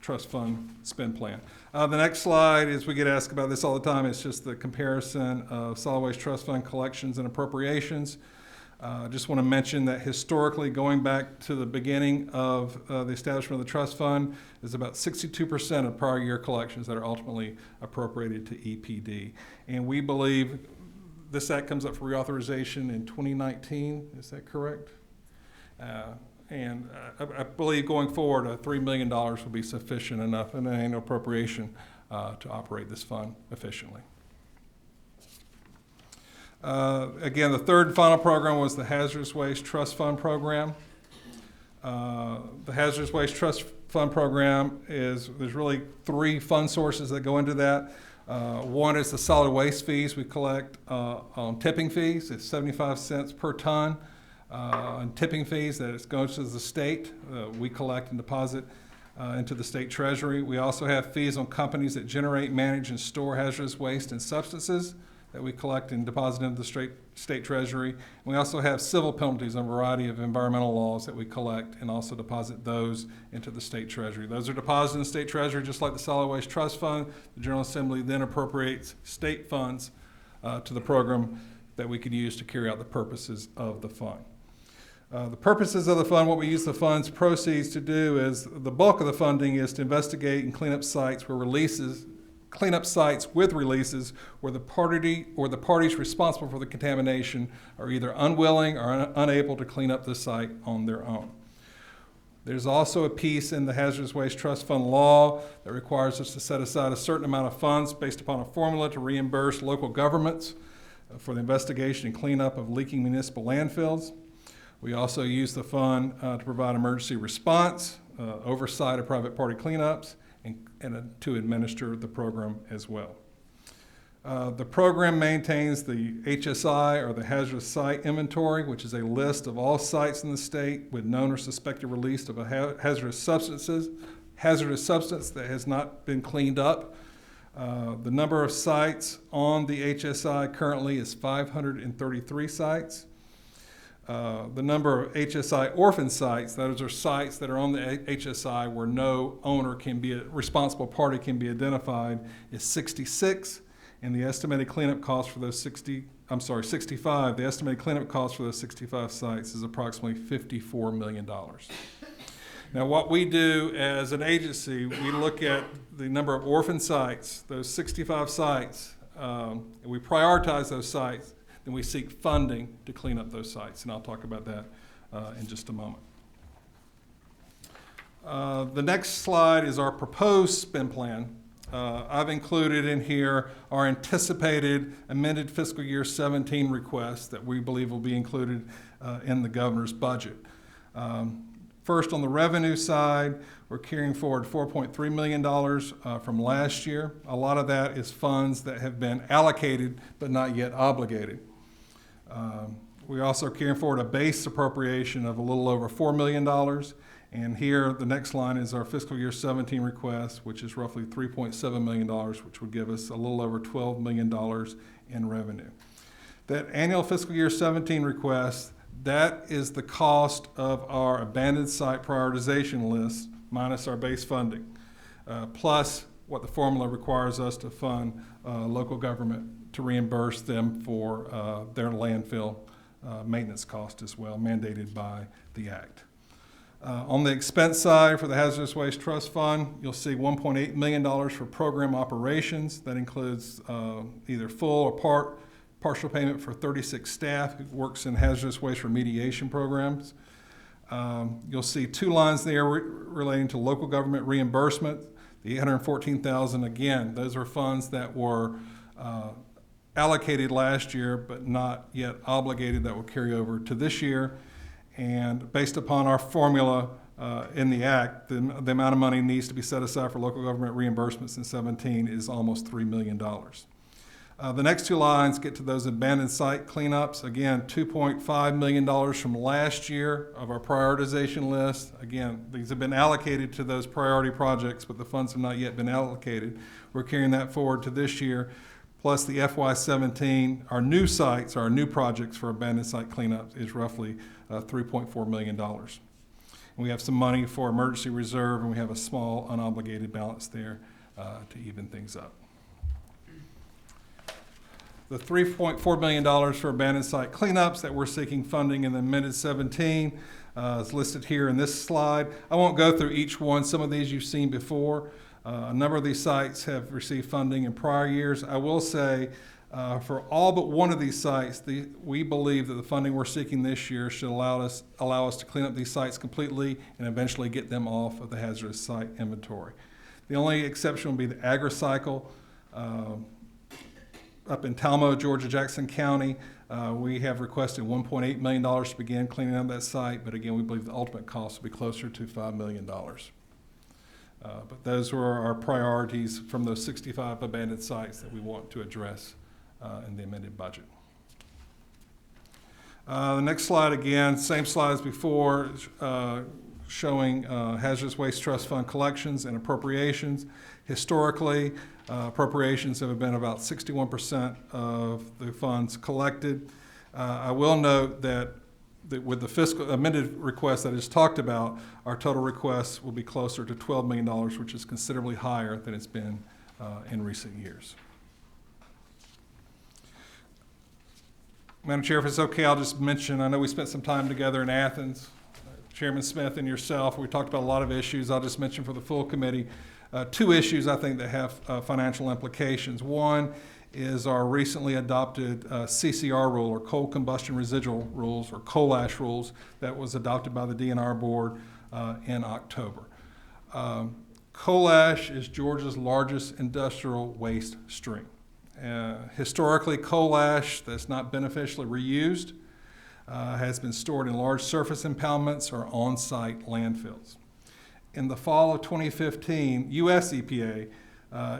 Trust Fund spend plan. The next slide is, we get asked about this all the time, it's just the comparison of Solid Waste Trust Fund collections and appropriations. I just want to mention that historically, going back to the beginning of the establishment of the trust fund, is about 62% of prior year collections that are ultimately appropriated to EPD. And we believe this act comes up for reauthorization in 2019, is that correct? I believe going forward, $3 million will be sufficient enough in an annual appropriation to operate this fund efficiently. Again, the third and final program was the Hazardous Waste Trust Fund program. The Hazardous Waste Trust Fund program there's really three fund sources that go into that. One is the solid waste fees we collect on tipping fees. It's 75 cents per ton on tipping fees that goes to the state. We collect and deposit into the state treasury. We also have fees on companies that generate, manage, and store hazardous waste and substances that we collect and deposit into the state treasury. And we also have civil penalties on a variety of environmental laws that we collect and also deposit those into the state treasury. Those are deposited in the state treasury just like the Solid Waste Trust Fund. The General Assembly then appropriates state funds to the program that we could use to carry out the purposes of the fund. The purposes of the fund, what we use the fund's proceeds to do is the bulk of the funding is to investigate and clean up sites where releases where the party or the parties responsible for the contamination are either unwilling or unable to clean up the site on their own. There's also a piece in the Hazardous Waste Trust Fund law that requires us to set aside a certain amount of funds based upon a formula to reimburse local governments for the investigation and cleanup of leaking municipal landfills. We also use the fund to provide emergency response, oversight of private party cleanups, and to administer the program as well. The program maintains the HSI, or the Hazardous Site Inventory, which is a list of all sites in the state with known or suspected release of a hazardous substance that has not been cleaned up. The number of sites on the HSI currently is 533 sites. The number of HSI orphan sites, those are sites that are on the HSI where no owner can be, a responsible party can be identified, is 66, and the estimated cleanup cost for those 65, the estimated cleanup cost for those 65 sites is approximately $54 million. Now, what we do as an agency, we look at the number of orphan sites, those 65 sites, and we prioritize those sites, and we seek funding to clean up those sites, and I'll talk about that in just a moment. The next slide is our proposed spend plan. I've included in here our anticipated amended fiscal year 17 requests that we believe will be included in the governor's budget. First, on the revenue side, we're carrying forward $4.3 million from last year. A lot of that is funds that have been allocated but not yet obligated. We also are carrying forward a base appropriation of a little over $4 million. And here, the next line is our fiscal year 17 request, which is roughly $3.7 million, which would give us a little over $12 million in revenue. That annual fiscal year 17 request, that is the cost of our abandoned site prioritization list minus our base funding, plus what the formula requires us to fund local government to reimburse them for their landfill maintenance cost as well, mandated by the Act. On the expense side for the Hazardous Waste Trust Fund, you'll see $1.8 million for program operations. That includes either full or partial payment for 36 staff who works in hazardous waste remediation programs. You'll see two lines there relating to local government reimbursement. The $814,000, again, those are funds that were allocated last year but not yet obligated, that will carry over to this year. And based upon our formula in the Act, the amount of money needs to be set aside for local government reimbursements in 17 is almost $3 million. The next two lines get to those abandoned site cleanups. Again, $2.5 million from last year of our prioritization list. Again, these have been allocated to those priority projects, but the funds have not yet been allocated. We're carrying that forward to this year. Plus the FY17, our new sites, our new projects for abandoned site cleanups is roughly $3.4 million. And we have some money for emergency reserve, and we have a small unobligated balance there to even things up. The $3.4 million for abandoned site cleanups that we're seeking funding in the amended 17 is listed here in this slide. I won't go through each one. Some of these you've seen before. A number of these sites have received funding in prior years. I will say for all but one of these sites, we believe that the funding we're seeking this year should allow us to clean up these sites completely and eventually get them off of the hazardous site inventory. The only exception would be the AgriCycle up in Talmo, Georgia, Jackson County. We have requested $1.8 million to begin cleaning up that site, but again, we believe the ultimate cost will be closer to $5 million. But those were our priorities from those 65 abandoned sites that we want to address in the amended budget. The next slide, again, same slide as before, showing hazardous waste trust fund collections and appropriations. Historically, appropriations have been about 61% of the funds collected. I will note that with the fiscal amended request that is talked about, our total requests will be closer to $12 million, which is considerably higher than it's been in recent years. Madam Chair, if it's okay, I'll just mention, I know we spent some time together in Athens. Chairman Smith and yourself, we talked about a lot of issues. I'll just mention for the full committee, two issues I think that have financial implications. One is our recently adopted CCR rule, or coal combustion residual rules, or coal ash rules, that was adopted by the DNR board in October. Coal ash is Georgia's largest industrial waste stream. Historically, coal ash that's not beneficially reused has been stored in large surface impoundments or on-site landfills. In the fall of 2015, U.S. EPA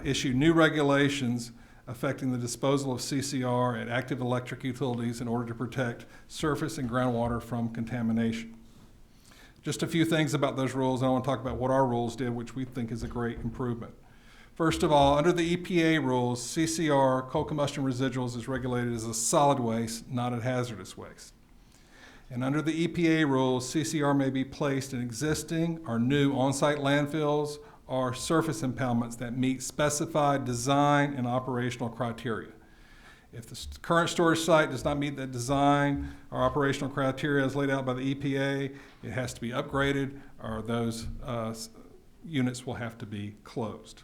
issued new regulations affecting the disposal of CCR at active electric utilities in order to protect surface and groundwater from contamination. Just a few things about those rules, and I want to talk about what our rules did, which we think is a great improvement. First of all, under the EPA rules, CCR, coal combustion residuals, is regulated as a solid waste, not a hazardous waste. And under the EPA rules, CCR may be placed in existing or new on-site landfills or surface impoundments that meet specified design and operational criteria. If the current storage site does not meet that design or operational criteria as laid out by the EPA, it has to be upgraded, or those units will have to be closed.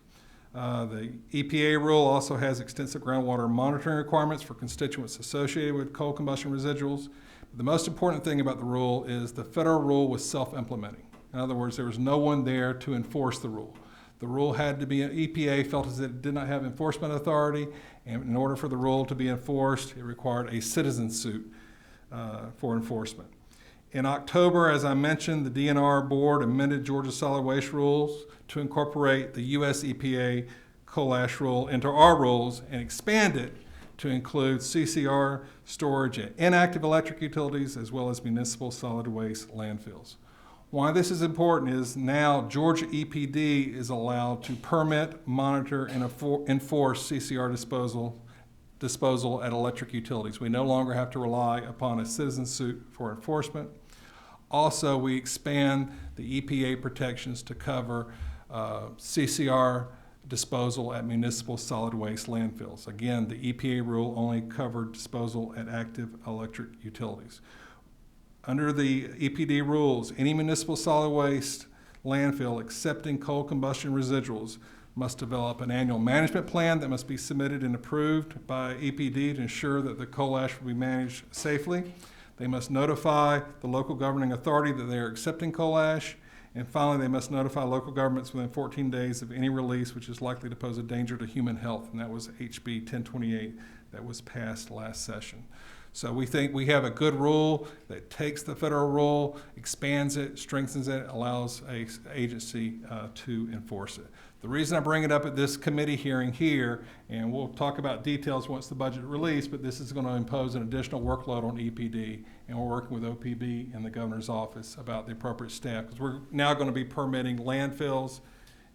The EPA rule also has extensive groundwater monitoring requirements for constituents associated with coal combustion residuals. The most important thing about the rule is the federal rule was self-implementing. In other words, there was no one there to enforce the rule. The rule had to be, EPA felt as if it did not have enforcement authority, and in order for the rule to be enforced, it required a citizen suit for enforcement. In October, as I mentioned, the DNR board amended Georgia solid waste rules to incorporate the U.S. EPA coal ash rule into our rules and expand it to include CCR storage at inactive electric utilities as well as municipal solid waste landfills. Why this is important is now Georgia EPD is allowed to permit, monitor, and enforce CCR disposal at electric utilities. We no longer have to rely upon a citizen suit for enforcement. Also, we expand the EPA protections to cover CCR disposal at municipal solid waste landfills. Again, the EPA rule only covered disposal at active electric utilities. Under the EPD rules, any municipal solid waste landfill accepting coal combustion residuals must develop an annual management plan that must be submitted and approved by EPD to ensure that the coal ash will be managed safely. They must notify the local governing authority that they are accepting coal ash. And finally, they must notify local governments within 14 days of any release which is likely to pose a danger to human health. And that was HB 1028 that was passed last session. So we think we have a good rule that takes the federal rule, expands it, strengthens it, allows an agency to enforce it. The reason I bring it up at this committee hearing here, and we'll talk about details once the budget is released, but this is going to impose an additional workload on EPD, and we're working with OPB and the governor's office about the appropriate staff, because we're now going to be permitting landfills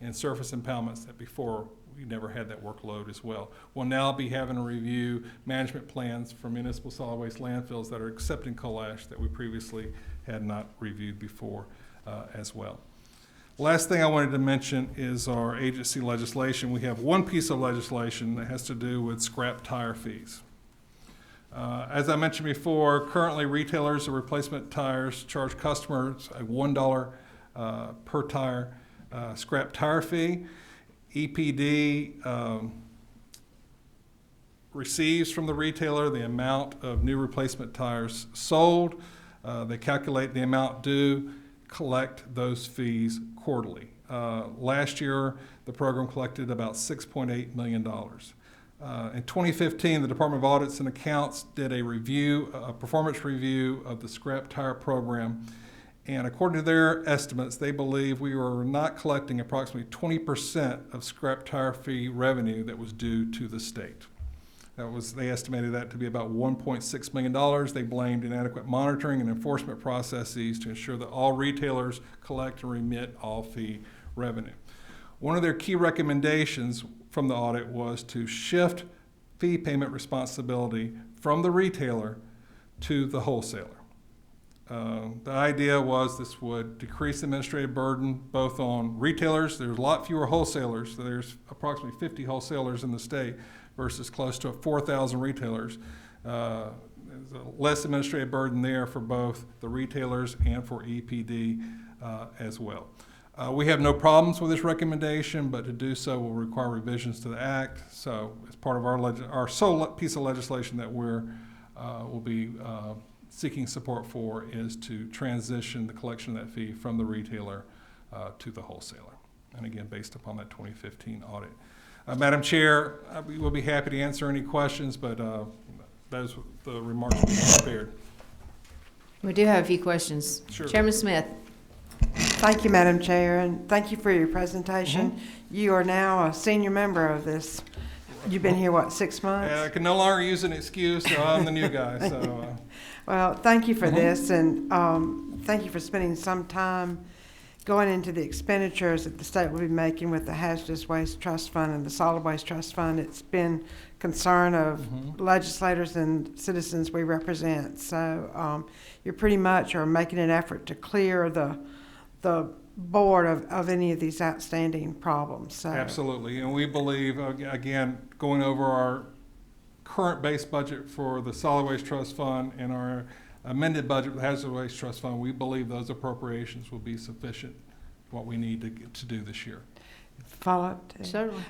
and surface impoundments that before we never had that workload as well. We'll now be having to review management plans for municipal solid waste landfills that are accepting coal ash that we previously had not reviewed before as well. Last thing I wanted to mention is our agency legislation. We have one piece of legislation that has to do with scrap tire fees. As I mentioned before, currently retailers of replacement tires charge customers a $1 per tire scrap tire fee. EPD receives from the retailer the amount of new replacement tires sold. They calculate the amount due, collect those fees quarterly. Last year, the program collected about $6.8 million. In 2015, the Department of Audits and Accounts did a performance review of the scrap tire program. And according to their estimates, they believe we were not collecting approximately 20% of scrap tire fee revenue that was due to the state. They estimated that to be about $1.6 million. They blamed inadequate monitoring and enforcement processes to ensure that all retailers collect and remit all fee revenue. One of their key recommendations from the audit was to shift fee payment responsibility from the retailer to the wholesaler. The idea was this would decrease administrative burden both on retailers. There's a lot fewer wholesalers. So there's approximately 50 wholesalers in the state versus close to 4,000 retailers. There's a less administrative burden there for both the retailers and for EPD as well. We have no problems with this recommendation, but to do so will require revisions to the Act. So as part of our sole piece of legislation that will be seeking support for is to transition the collection of that fee from the retailer to the wholesaler. And again, based upon that 2015 audit. Madam Chair, we will be happy to answer any questions, but those are the remarks we prepared. We do have a few questions. Sure. Chairman Smith. Thank you, Madam Chair, and thank you for your presentation. You are now a senior member of this. You've been here, what, 6 months? I can no longer use an excuse, so I'm the new guy. So, Well, thank you for this, and thank you for spending some time going into the expenditures that the state will be making with the Hazardous Waste Trust Fund and the Solid Waste Trust Fund. It's been concern of legislators and citizens we represent. So you pretty much are making an effort to clear the board of any of these outstanding problems. So. Absolutely, and we believe, again, going over our current base budget for the Solid Waste Trust Fund and our amended budget for the Hazardous Waste Trust Fund, we believe those appropriations will be sufficient for what we need to do this year. Follow up? Certainly.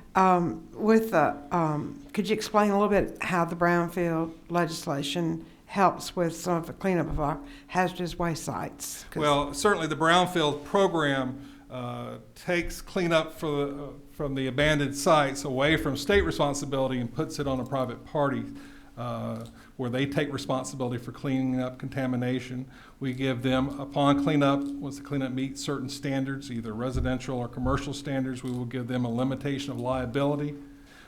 Could you explain a little bit how the brownfield legislation helps with some of the cleanup of our hazardous waste sites? Well, certainly the brownfield program takes cleanup from the abandoned sites away from state responsibility and puts it on a private party where they take responsibility for cleaning up contamination. We give them, upon cleanup, once the cleanup meets certain standards, either residential or commercial standards, we will give them a limitation of liability,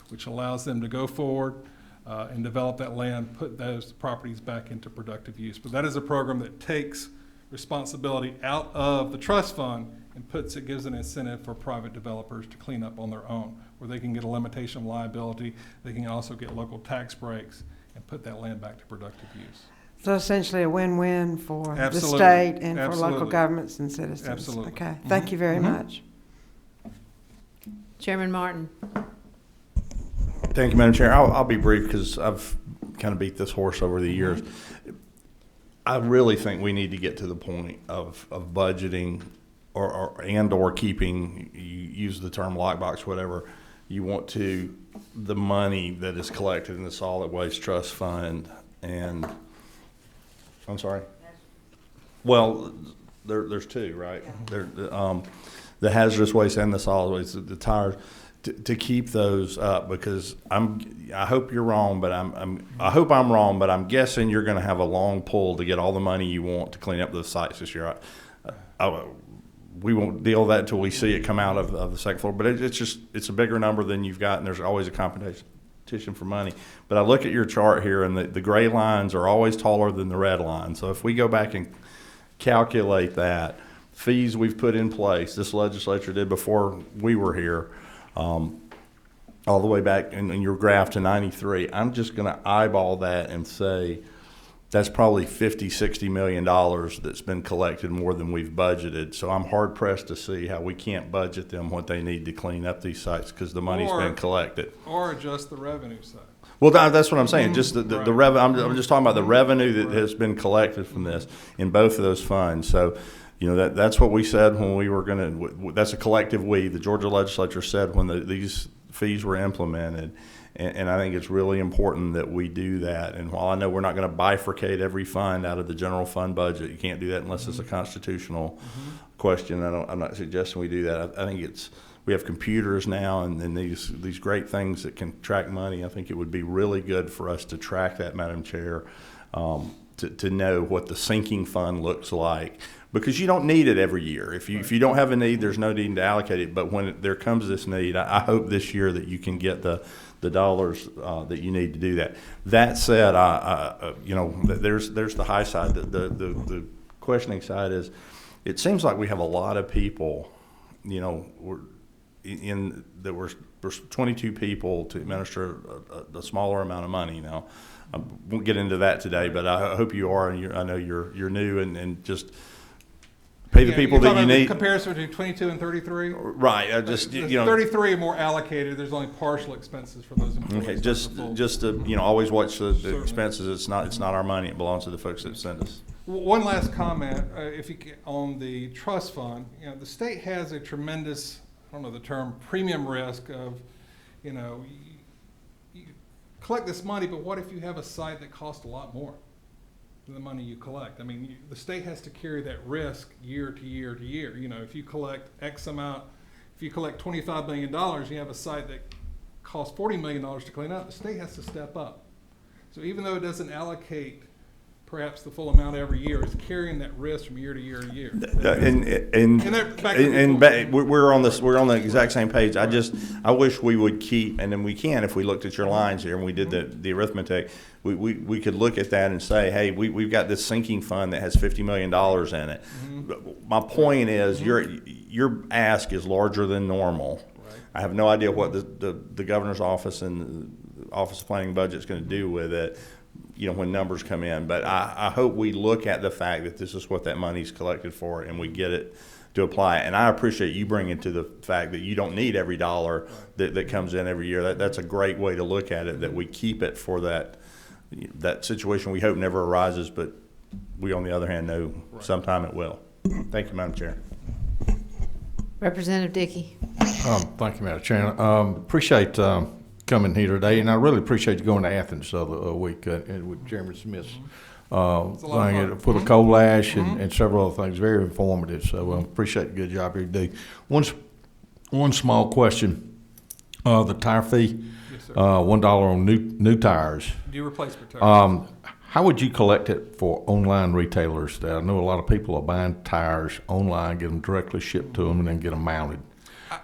which allows them to go forward and develop that land, put those properties back into productive use. But that is a program that takes responsibility out of the trust fund and gives an incentive for private developers to clean up on their own, where they can get a limitation of liability. They can also get local tax breaks and put that land back to productive use. So essentially a win-win for Absolutely. the state and for Absolutely. local governments and citizens. Absolutely. Okay, thank you very much. Chairman Martin. Thank you, Madam Chair. I'll be brief because I've kind of beat this horse over the years. I really think we need to get to the point of budgeting or keeping, you use the term lockbox, whatever you want to, the money that is collected in the Solid Waste Trust Fund and, I'm sorry? Well, there's two, right? The hazardous waste and the solid waste, the tires, to keep those up, because I hope you're wrong, but I hope I'm wrong, but I'm guessing you're going to have a long pull to get all the money you want to clean up those sites this year. We won't deal with that until we see it come out of the second floor, but it's a bigger number than you've got, and there's always a competition for money. But I look at your chart here, and the gray lines are always taller than the red line. So if we go back and calculate that, fees we've put in place, this legislature did before we were here, all the way back in your graph to 93, I'm just going to eyeball that and say that's probably $50–60 million that's been collected more than we've budgeted. So I'm hard pressed to see how we can't budget them what they need to clean up these sites because the money's been collected. Or adjust the revenue side. Well, that's what I'm saying. Just the Right. revenue. I'm just talking about the revenue that has been collected from this in both of those funds. So, that's what we said when we were going to. That's a collective we. The Georgia legislature said when these fees were implemented, and I think it's really important that we do that. And while I know we're not going to bifurcate every fund out of the general fund budget, you can't do that unless it's a constitutional question. I'm not suggesting we do that. I think we have computers now and these great things that can track money. I think it would be really good for us to track that, Madam Chair, to know what the sinking fund looks like, because you don't need it every year. If you don't have a need, there's no need to allocate it. But when there comes this need, I hope this year that you can get the dollars that you need to do that. That said, there's the high side. The questioning side is, it seems like we have a lot of people, we're 22 people to administer a smaller amount of money now. I won't get into that today, but I hope you are, and I know you're new, and just pay the people that you need. Comparison between 22 and 33. Right. 33 are more allocated. There's only partial expenses for those employees. Okay. Just to always watch the expenses. It's not our money. It belongs to the folks that send us. One last comment, on the trust fund. The state has a tremendous, I don't know the term, premium risk of, you collect this money, but what if you have a site that costs a lot more than the money you collect? I mean, the state has to carry that risk year to year to year. If you collect X amount, if you collect $25 million, you have a site that costs $40 million to clean up, the state has to step up. So even though it doesn't allocate perhaps the full amount every year, it's carrying that risk from year to year to year. We're on the exact same page. I wish we would keep, and then we can, if we looked at your lines here and we did the arithmetic, we could look at that and say, hey, we've got this sinking fund that has $50 million in it. Mm-hmm. My point is, your ask is larger than normal. Right. I have no idea what the governor's office and the Office of Planning and Budget is going to do with it, when numbers come in. But I hope we look at the fact that this is what that money's collected for, and we get it to apply it. And I appreciate you bringing to the fact that you don't need every dollar that comes in every year. That's a great way to look at it, that we keep it for that situation we hope never arises, but we, on the other hand, know sometime it will. Thank you, Madam Chair. Representative Dickey. Thank you, Madam Chair. Appreciate coming here today, and I really appreciate you going to Athens the other week with Chairman Smith's thing for the coal ash and several other things. Very informative. So appreciate the good job you do. One small question: the tire fee, Yes, sir. $1 on new tires. Do replacement tires. How would you collect it for online retailers? I know a lot of people are buying tires online, get them directly shipped to them, and then get them mounted.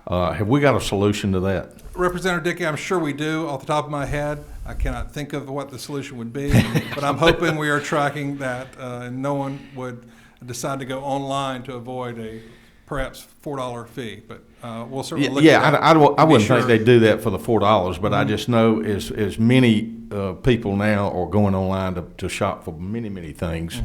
Have we got a solution to that? Representative Dickey, I'm sure we do. Off the top of my head, I cannot think of what the solution would be, but I'm hoping we are tracking that, and no one would decide to go online to avoid a perhaps $4 fee. But we'll certainly look at that. I wouldn't think they'd do that for the $4, but I just know as many people now are going online to shop for many things,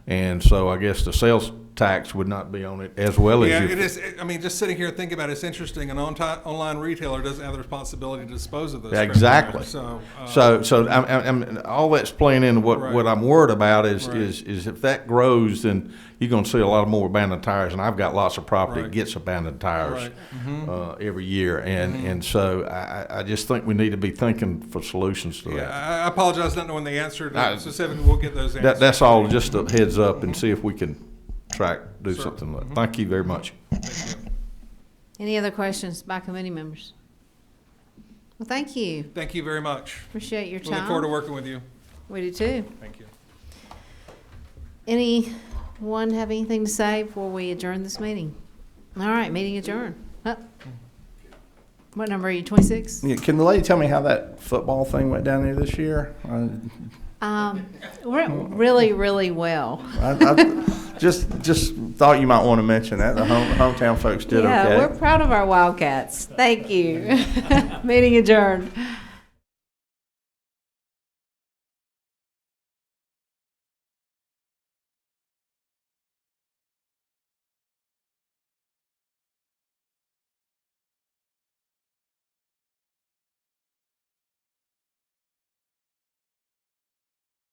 and so I guess the sales tax would not be on it as well as it is. I mean, just sitting here thinking about it, it's interesting. An online retailer doesn't have the responsibility to dispose of those. Exactly. So I'm all that's playing into what I'm worried about is if that grows, then you're going to see a lot more abandoned tires. And I've got lots of property that gets abandoned tires every year, and so I just think we need to be thinking for solutions to that. I apologize not knowing the answer specifically. We'll get those answers. That's all. Just a heads up and see if we can do something like that. Thank you very much. Any other questions by committee members? Well, thank you. Thank you very much. Appreciate your We time. look forward to working with you. We do too. Thank you. Anyone have anything to say before we adjourn this meeting? All right, meeting adjourned. What number are you, 26? Yeah, can the lady tell me how that football thing went down there this year? Really, really well. I just thought you might want to mention that. The hometown folks did okay. Yeah, we're proud of our Wildcats. Thank you. Meeting adjourned.